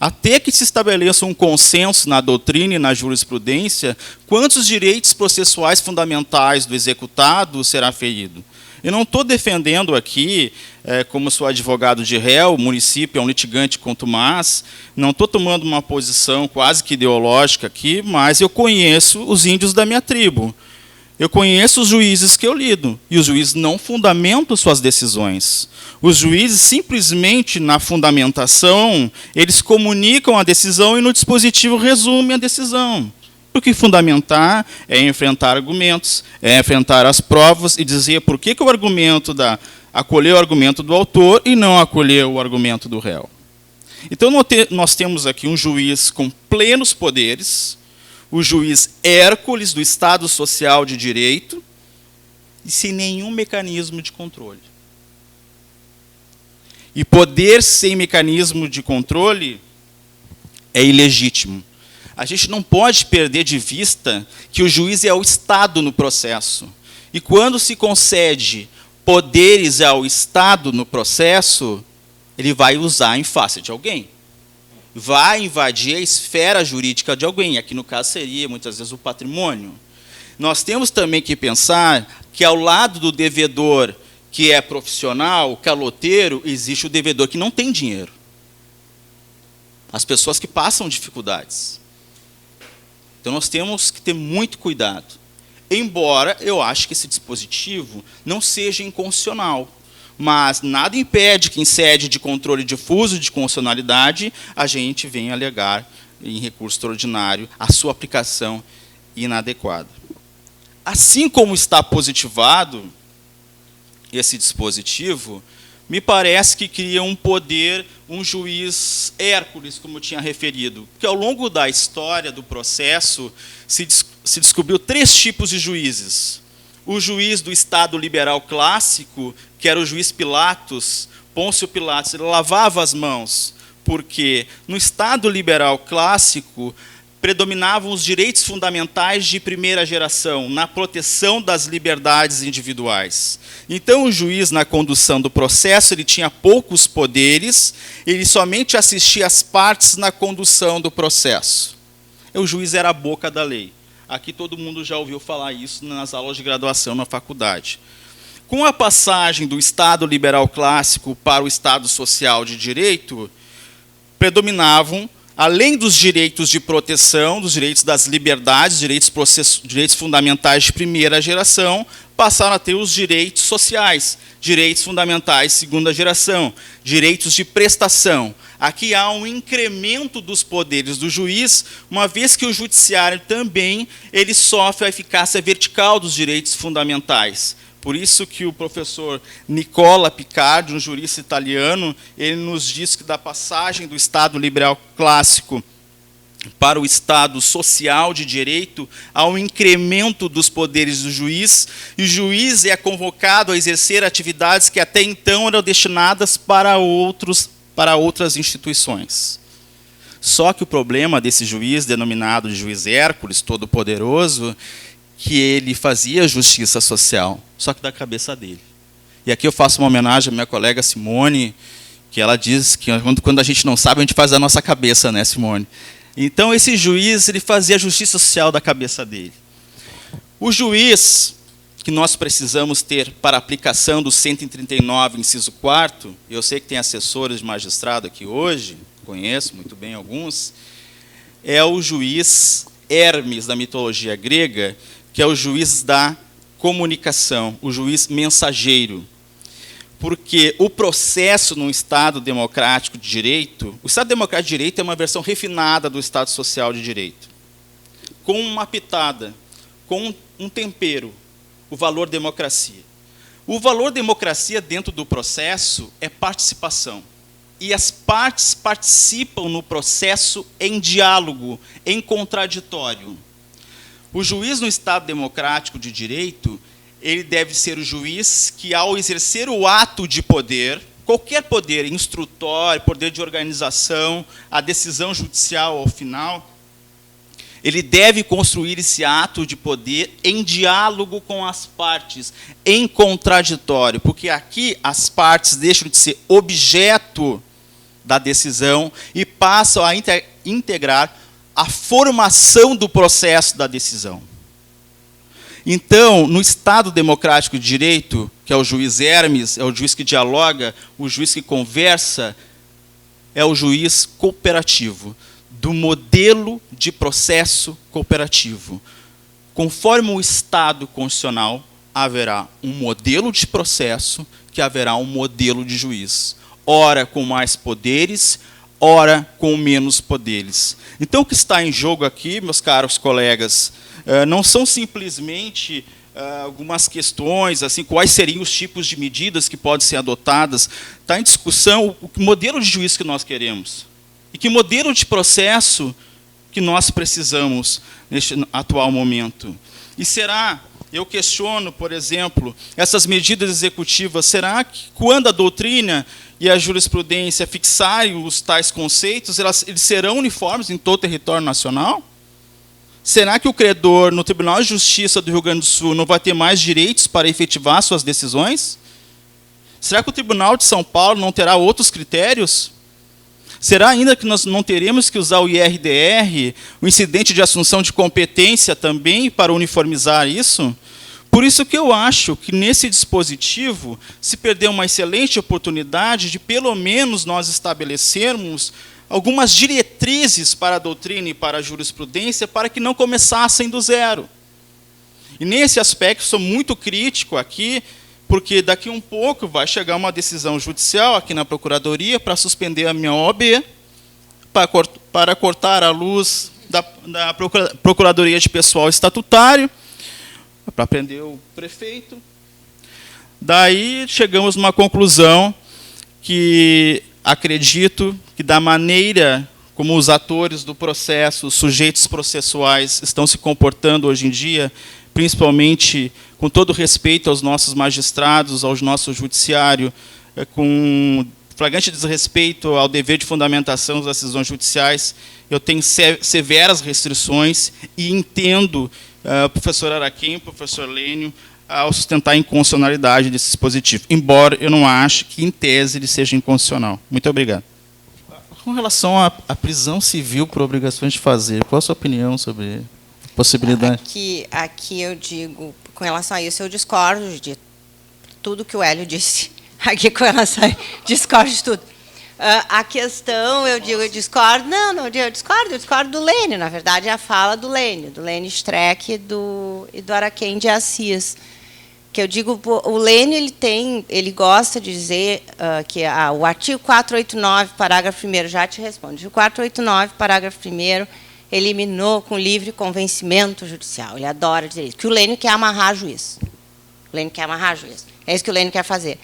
Até que se estabeleça um consenso na doutrina e na jurisprudência, quantos direitos processuais fundamentais do executado será ferido? Eu não estou defendendo aqui, como sou advogado de réu, o município é um litigante contumaz, não estou tomando uma posição quase que ideológica aqui, mas eu conheço os índios da minha tribo. Eu conheço os juízes que eu lido, e os juízes não fundamentam suas decisões. Os juízes, simplesmente, na fundamentação, eles comunicam a decisão e no dispositivo resumem a decisão. Porque fundamentar é enfrentar argumentos, é enfrentar as provas e dizer por que o argumento acolheu o argumento do autor e não acolheu o argumento do réu. Então, nós temos aqui um juiz com plenos poderes, o juiz Hércules do Estado Social de Direito, e sem nenhum mecanismo de controle. E poder sem mecanismo de controle é ilegítimo. A gente não pode perder de vista que o juiz é o Estado no processo. E quando se concede poderes ao Estado no processo, ele vai usar em face de alguém. Vai invadir a esfera jurídica de alguém. Aqui, no caso, seria, muitas vezes, o patrimônio. Nós temos também que pensar que, ao lado do devedor que é profissional, caloteiro, existe o devedor que não tem dinheiro. As pessoas que passam dificuldades. Então, nós temos que ter muito cuidado. Embora eu ache que esse dispositivo não seja inconstitucional, mas nada impede que, em sede de controle difuso de constitucionalidade, a gente venha alegar, em recurso extraordinário, a sua aplicação inadequada. Assim como está positivado esse dispositivo, me parece que cria um poder, um juiz Hércules, como eu tinha referido, porque ao longo da história do processo se descobriu 3 tipos de juízes. O juiz do Estado liberal clássico, que era o juiz Pilatos, Pôncio Pilatos, ele lavava as mãos, porque no Estado liberal clássico predominavam os direitos fundamentais de primeira geração, na proteção das liberdades individuais. Então, o juiz, na condução do processo, ele tinha poucos poderes, ele somente assistia às partes na condução do processo. O juiz era a boca da lei. Aqui todo mundo já ouviu falar isso nas aulas de graduação na faculdade. Com a passagem do Estado liberal clássico para o Estado social de direito, predominavam, além dos direitos de proteção, dos direitos das liberdades, direitos fundamentais de primeira geração, passaram a ter os direitos sociais, direitos fundamentais de segunda geração, direitos de prestação. Aqui há um incremento dos poderes do juiz, uma vez que o judiciário também ele sofre a eficácia vertical dos direitos fundamentais. Por isso que o professor Nicola Picardi, um jurista italiano, ele nos diz que da passagem do Estado liberal clássico para o Estado social de direito, há um incremento dos poderes do juiz, e o juiz é convocado a exercer atividades que até então eram destinadas para outras instituições. Só que o problema desse juiz, denominado de juiz Hércules, todo-poderoso, que ele fazia justiça social, só que da cabeça dele. E aqui eu faço uma homenagem à minha colega Simone, que ela diz que quando a gente não sabe, a gente faz da nossa cabeça, né, Simone? Então, esse juiz ele fazia a justiça social da cabeça dele. O juiz que nós precisamos ter para a aplicação do 139, inciso 4º, eu sei que tem assessores de magistrado aqui hoje, conheço muito bem alguns, é o juiz Hermes, da mitologia grega, que é o juiz da comunicação, o juiz mensageiro. Porque o processo num Estado democrático de direito, o Estado democrático de direito é uma versão refinada do Estado social de direito, com uma pitada, com um tempero, o valor democracia. O valor democracia dentro do processo é participação. E as partes participam no processo em diálogo, em contraditório. O juiz no Estado democrático de direito, ele deve ser o juiz que, ao exercer o ato de poder, qualquer poder, instrutório, poder de organização, a decisão judicial ao final, ele deve construir esse ato de poder em diálogo com as partes, em contraditório, porque aqui as partes deixam de ser objeto da decisão e passam a integrar a formação do processo da decisão. Então, no Estado democrático de direito, que é o juiz Hermes, é o juiz que dialoga, o juiz que conversa, é o juiz cooperativo, do modelo de processo cooperativo. Conforme o Estado constitucional, haverá um modelo de processo, que haverá um modelo de juiz. Ora com mais poderes, ora com menos poderes. Então, o que está em jogo aqui, meus caros colegas, não são simplesmente algumas questões, assim, quais seriam os tipos de medidas que podem ser adotadas. Está em discussão o modelo de juiz que nós queremos. E que modelo de processo que nós precisamos neste atual momento? E será, eu questiono, por exemplo, essas medidas executivas, será que quando a doutrina e a jurisprudência fixarem os tais conceitos, eles serão uniformes em todo o território nacional? Será que o credor no Tribunal de Justiça do Rio Grande do Sul não vai ter mais direitos para efetivar suas decisões? Será que o Tribunal de São Paulo não terá outros critérios? Será ainda que nós não teremos que usar o IRDR, o incidente de assunção de competência também, para uniformizar isso? Por isso que eu acho que nesse dispositivo se perdeu uma excelente oportunidade de, pelo menos, nós estabelecermos algumas diretrizes para a doutrina e para a jurisprudência para que não começassem do zero. E nesse aspecto sou muito crítico aqui, porque daqui um pouco vai chegar uma decisão judicial aqui na Procuradoria para suspender a minha OAB, para cortar a luz da Procuradoria de Pessoal Estatutário, para prender o prefeito. Daí chegamos numa conclusão que acredito que, da maneira como os atores do processo, os sujeitos processuais, estão se comportando hoje em dia, principalmente com todo respeito aos nossos magistrados, ao nosso judiciário, com flagrante desrespeito ao dever de fundamentação das decisões judiciais, eu tenho severas restrições e entendo o professor Araquém, o professor Lênio, ao sustentar a inconstitucionalidade desse dispositivo, embora eu não ache que, em tese, ele seja inconstitucional. Muito obrigado. Com relação à prisão civil por obrigações de fazer, qual a sua opinião sobre a possibilidade? Aqui eu digo, com relação a isso, eu discordo de tudo que o Hélio disse. Aqui, com relação a discordo de tudo. A questão, eu digo, eu discordo, eu discordo do Lênio, na verdade, é a fala do Lênio Streck e do Araquém de Assis. Que eu digo, o Lênio, ele gosta de dizer que o artigo 489, parágrafo 1º, já te responde, o 489, parágrafo 1º, eliminou com livre convencimento judicial. Ele adora dizer isso, que o Lênio quer amarrar juiz. O Lênio quer amarrar juiz. É isso que o Lênio quer fazer.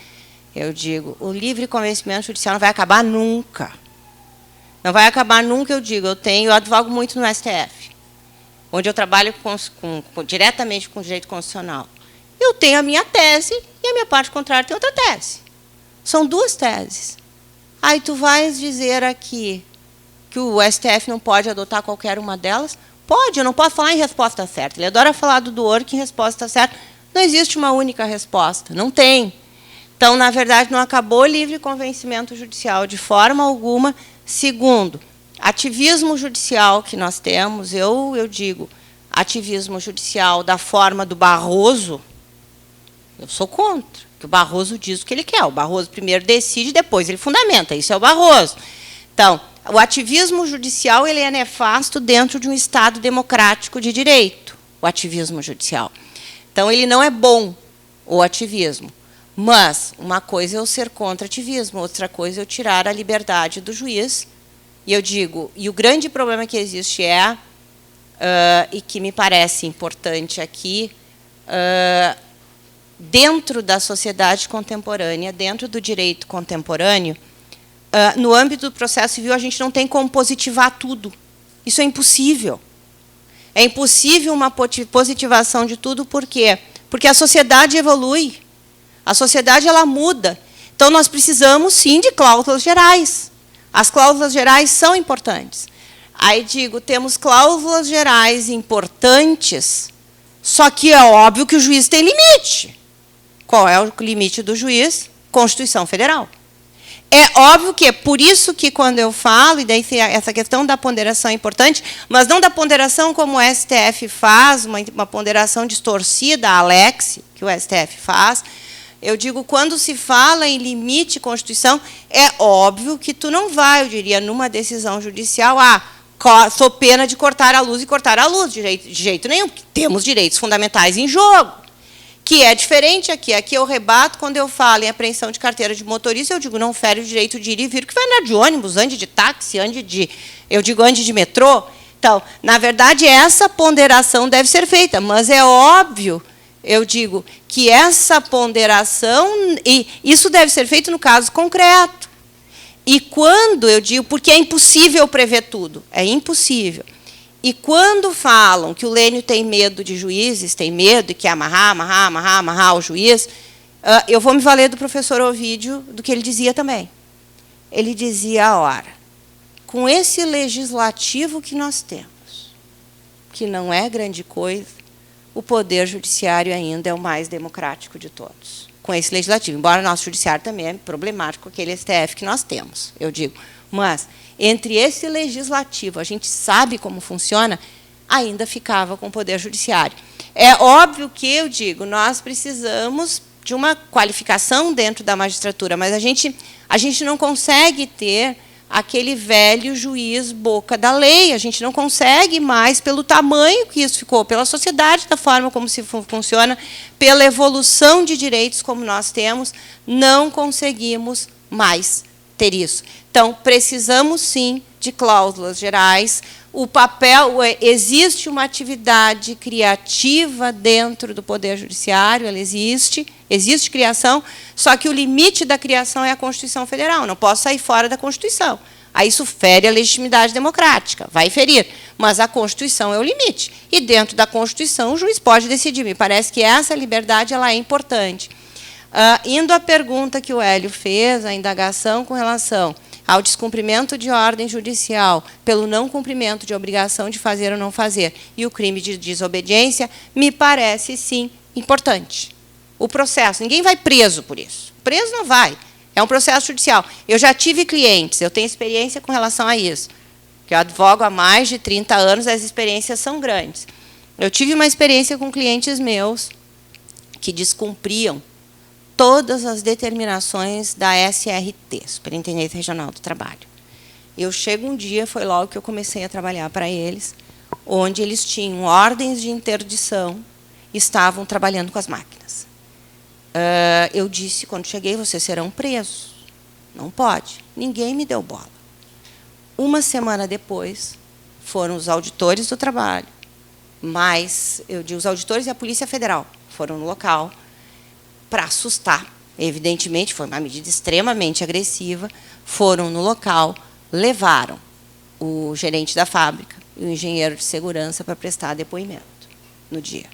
Eu digo, o livre convencimento judicial não vai acabar nunca. Não vai acabar nunca, eu digo. Eu advogo muito no STF, onde eu trabalho diretamente com direito constitucional. Eu tenho a minha tese e a minha parte contrária tem outra tese. São duas teses. Aí tu vais dizer aqui que o STF não pode adotar qualquer uma delas? Pode, eu não posso falar em resposta certa. Ele adora falar do Dworkin em resposta certa. Não existe uma única resposta, não tem. Então, na verdade, não acabou o livre convencimento judicial de forma alguma. Segundo, ativismo judicial que nós temos, eu digo, ativismo judicial da forma do Barroso, eu sou contra, que o Barroso diz o que ele quer. O Barroso primeiro decide, depois ele fundamenta. Isso é o Barroso. Então, o ativismo judicial ele é nefasto dentro de um Estado democrático de direito, o ativismo judicial. Então, ele não é bom, o ativismo. Mas uma coisa é eu ser contra ativismo, outra coisa é eu tirar a liberdade do juiz. E eu digo, e o grande problema que existe e que me parece importante aqui, dentro da sociedade contemporânea, dentro do direito contemporâneo, no âmbito do processo civil, a gente não tem como positivar tudo. Isso é impossível. É impossível uma positivação de tudo, por quê? Porque a sociedade evolui. A sociedade ela muda. Então, nós precisamos, sim, de cláusulas gerais. As cláusulas gerais são importantes. Aí, digo, temos cláusulas gerais importantes, só que é óbvio que o juiz tem limite. Qual é o limite do juiz? Constituição Federal. É óbvio que, por isso que quando eu falo, e daí essa questão da ponderação é importante, mas não da ponderação como o STF faz, uma ponderação distorcida, a Alex, que o STF faz. Eu digo, quando se fala em limite Constituição, é óbvio que tu não vai, eu diria, numa decisão judicial, sou pena de cortar a luz e cortar a luz, de jeito nenhum, porque temos direitos fundamentais em jogo, que é diferente aqui. Aqui eu rebato, quando eu falo em apreensão de carteira de motorista, eu digo, não fere o direito de ir e vir, que vai andar de ônibus, ande de táxi, ande de metrô. Então, na verdade, essa ponderação deve ser feita, mas é óbvio, eu digo, que essa ponderação, e isso deve ser feito no caso concreto. E quando eu digo, porque é impossível prever tudo, é impossível. E quando falam que o Lênio tem medo de juízes, tem medo e quer amarrar o juiz, eu vou me valer do professor Ovídio, do que ele dizia também. Ele dizia, ora, com esse legislativo que nós temos, que não é grande coisa, o poder judiciário ainda é o mais democrático de todos. Com esse legislativo, embora o nosso judiciário também é problemático, aquele STF que nós temos, eu digo. Mas, entre esse legislativo, a gente sabe como funciona, ainda ficava com o poder judiciário. É óbvio que, eu digo, nós precisamos de uma qualificação dentro da magistratura, mas a gente não consegue ter aquele velho juiz boca da lei. A gente não consegue mais, pelo tamanho que isso ficou, pela sociedade, da forma como se funciona, pela evolução de direitos como nós temos, não conseguimos mais ter isso. Então, precisamos, sim, de cláusulas gerais. O papel, existe uma atividade criativa dentro do Poder Judiciário, ela existe criação, só que o limite da criação é a Constituição Federal, não posso sair fora da Constituição. Aí isso fere a legitimidade democrática, vai ferir, mas a Constituição é o limite. E dentro da Constituição o juiz pode decidir. Me parece que essa liberdade ela é importante. Indo à pergunta que o Hélio fez, a indagação com relação ao descumprimento de ordem judicial pelo não cumprimento de obrigação de fazer ou não fazer e o crime de desobediência, me parece, sim, importante. O processo, ninguém vai preso por isso. Preso não vai. É um processo judicial. Eu já tive clientes, eu tenho experiência com relação a isso, que eu advogo há mais de 30 anos, as experiências são grandes. Eu tive uma experiência com clientes meus que descumpriam todas as determinações da SRT, Superintendência Regional do Trabalho. Eu chego um dia, foi logo que eu comecei a trabalhar para eles, onde eles tinham ordens de interdição, estavam trabalhando com as máquinas. Eu disse, quando cheguei, vocês serão presos. Não pode. Ninguém me deu bola. Uma semana depois, foram os auditores do trabalho, mas, eu digo, os auditores e a Polícia Federal foram no local, para assustar. Evidentemente, foi uma medida extremamente agressiva. Foram no local, levaram o gerente da fábrica e o engenheiro de segurança para prestar depoimento no dia.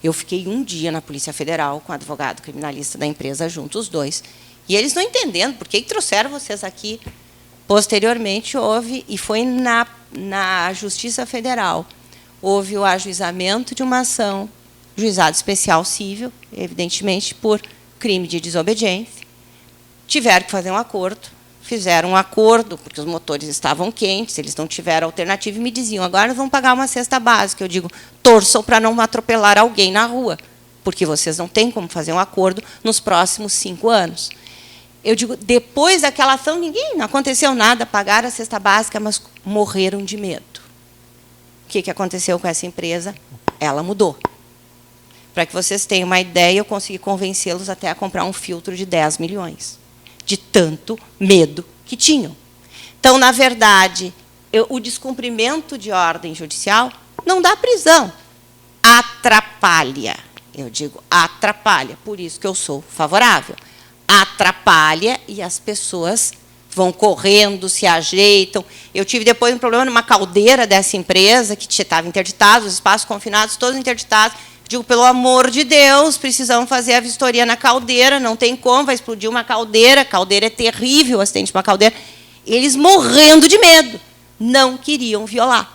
Eu fiquei um dia na Polícia Federal com o advogado criminalista da empresa junto, os dois, e eles não entendendo por que trouxeram vocês aqui. Posteriormente, houve, e foi na Justiça Federal, houve o ajuizamento de uma ação, juizado especial civil, evidentemente, por crime de desobediência. Tiveram que fazer um acordo, fizeram um acordo, porque os motores estavam quentes, eles não tiveram alternativa, e me diziam, agora vão pagar uma cesta básica. Eu digo, torçam para não atropelar alguém na rua, porque vocês não têm como fazer um acordo nos próximos 5 anos. Eu digo, depois daquela ação, não aconteceu nada, pagaram a cesta básica, mas morreram de medo. O que aconteceu com essa empresa? Ela mudou. Para que vocês tenham uma ideia, eu consegui convencê-los até a comprar um filtro de 10 milhões, de tanto medo que tinham. Então, na verdade, o descumprimento de ordem judicial não dá prisão, atrapalha. Eu digo atrapalha, por isso que eu sou favorável. Atrapalha e as pessoas vão correndo, se ajeitam. Eu tive depois um problema numa caldeira dessa empresa, que estava interditada, os espaços confinados todos interditados. Digo, pelo amor de Deus, precisamos fazer a vistoria na caldeira, não tem como, vai explodir uma caldeira é terrível, o acidente de uma caldeira. Eles morrendo de medo, não queriam violar.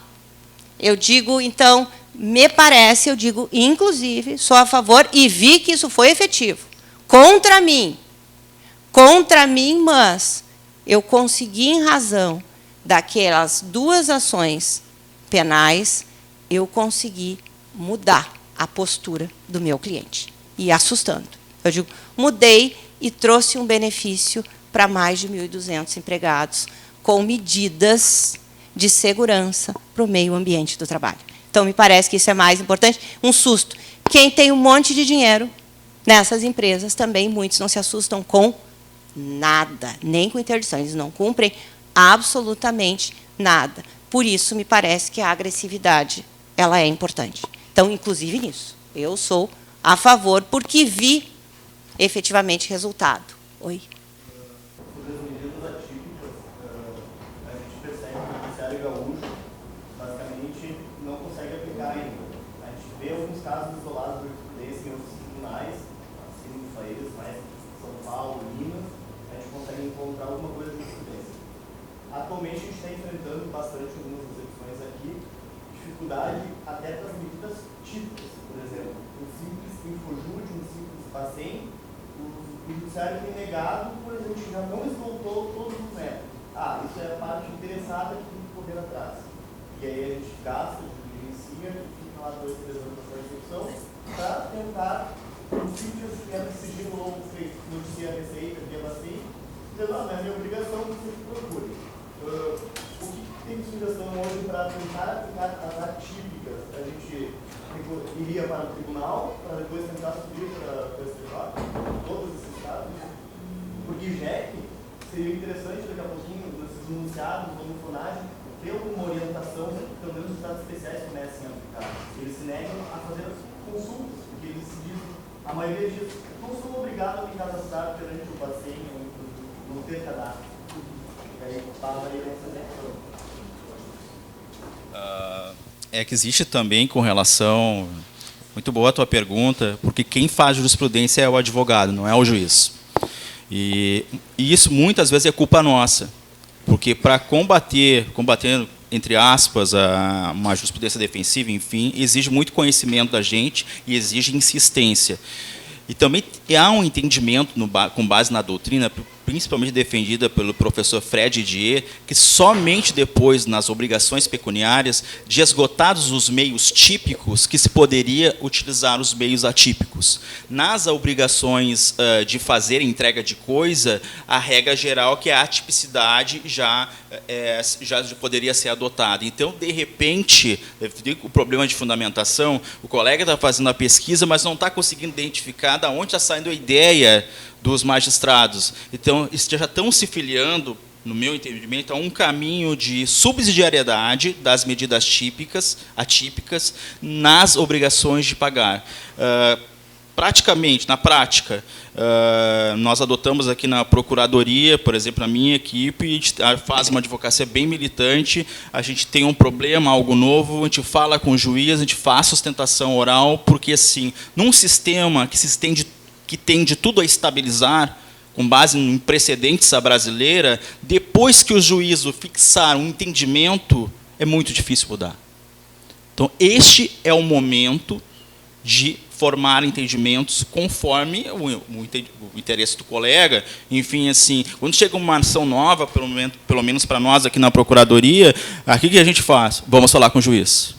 Eu digo, então, me parece, eu digo, inclusive, sou a favor, e vi que isso foi efetivo. Contra mim, mas eu consegui, em razão daquelas 2 ações penais, eu consegui mudar a postura do meu cliente. E assustando. Eu digo, mudei e trouxe um benefício para mais de 1.200 empregados, com medidas de segurança para o meio ambiente do trabalho. Então, me parece que isso é mais importante. Um susto. Quem tem um monte de dinheiro nessas empresas, também muitos não se assustam com nada, nem com interdição. Eles não cumprem absolutamente nada. Por isso, me parece que a agressividade ela é importante. Então, inclusive nisso, eu sou a favor, porque vi efetivamente resultado. Oi? ainda. A gente vê alguns casos isolados de jurisprudência em outros tribunais, assim, nos países, mais São Paulo, Minas, a gente consegue encontrar alguma coisa de jurisprudência. Atualmente a gente está enfrentando bastante algumas exceções aqui, dificuldade até para as medidas típicas, por exemplo, um simples infojúdio, um simples bacen, o judiciário tem negado, por exemplo, que já não esgotou todos os métodos. Ah, isso é a parte interessada que tem que correr atrás. E aí a gente gasta, diligencia, fica lá 2, 3 anos para a execução, para tentar, um simples sigilo longo feito, noticia a receita, via bacen, dizendo, não é minha obrigação, você se procure. O que tem de sugestão hoje para tentar aplicar as atípicas? A gente iria para o tribunal, para depois tentar subir para o STJ, todos esses casos, porque JEC seria interessante daqui a pouquinho, nesses enunciados ou no FONAGE, ter alguma orientação, pelo menos os estados especiais comecem a aplicar. Eles se negam a fazer as consultas, porque eles se dizem, a maioria diz, não sou obrigado a me cadastrar perante o bacen ou não ter cadastro. E aí, para aí essa execução. É que existe também com relação... Muito boa a tua pergunta, porque quem faz jurisprudência é o advogado, não é o juiz. E isso muitas vezes é culpa nossa, porque para combater, entre aspas, uma jurisprudência defensiva, enfim, exige muito conhecimento da gente e exige insistência. E também há um entendimento, com base na doutrina, principalmente defendida pelo professor Fred Dier, que somente depois, nas obrigações pecuniárias, de esgotados os meios típicos, que se poderia utilizar os meios atípicos. Nas obrigações de fazer entrega de coisa, a regra geral que a atipicidade já poderia ser adotada. Então, de repente, o problema de fundamentação, o colega está fazendo a pesquisa, mas não está conseguindo identificar de onde está saindo a ideia dos magistrados. Então, já estão se filiando, no meu entendimento, a um caminho de subsidiariedade das medidas atípicas nas obrigações de pagar. Praticamente, na prática, nós adotamos aqui na Procuradoria, por exemplo, a minha equipe, a gente faz uma advocacia bem militante, a gente tem um problema, algo novo, a gente fala com o juiz, a gente faz sustentação oral, porque, assim, num sistema que tende tudo a estabilizar, com base em precedentes à brasileira, depois que o juízo fixar um entendimento, é muito difícil mudar. Então, este é o momento de formar entendimentos conforme o interesse do colega. Enfim, assim, quando chega uma ação nova, pelo menos para nós aqui na Procuradoria, aqui o que a gente faz? Vamos falar com o juiz.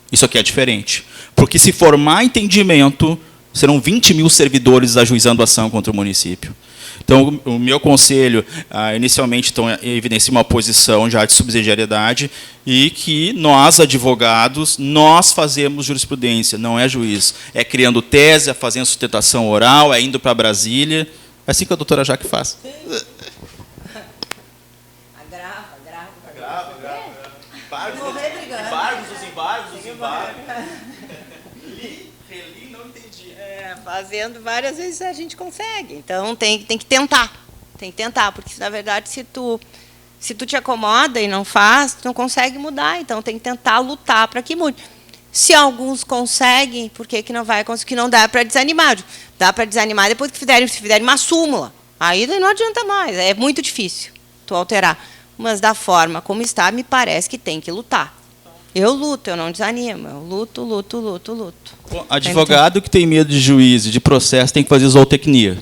Isso aqui é diferente. Porque se formar entendimento, serão 20 mil servidores ajuizando ação contra o município. Então, o meu conselho, inicialmente, evidencia uma posição já de subsidiariedade e que nós, advogados, nós fazemos jurisprudência, não é juiz. É criando tese, é fazendo sustentação oral, é indo para Brasília. É assim que a doutora Jaque faz. Agrava. Os embargos. Fazendo várias vezes a gente consegue. Então, tem que tentar. Tem que tentar, porque, na verdade, se tu te acomoda e não faz, tu não consegue mudar. Então, tem que tentar lutar para que mude. Se alguns conseguem, por que não vai conseguir? Não dá para desanimar. Dá para desanimar depois que fizerem uma súmula. Aí não adianta mais. É muito difícil tu alterar. Mas, da forma como está, me parece que tem que lutar. Eu luto, eu não desanimo. Eu luto. Bom, advogado que tem medo de juiz e de processo tem que fazer zootecnia.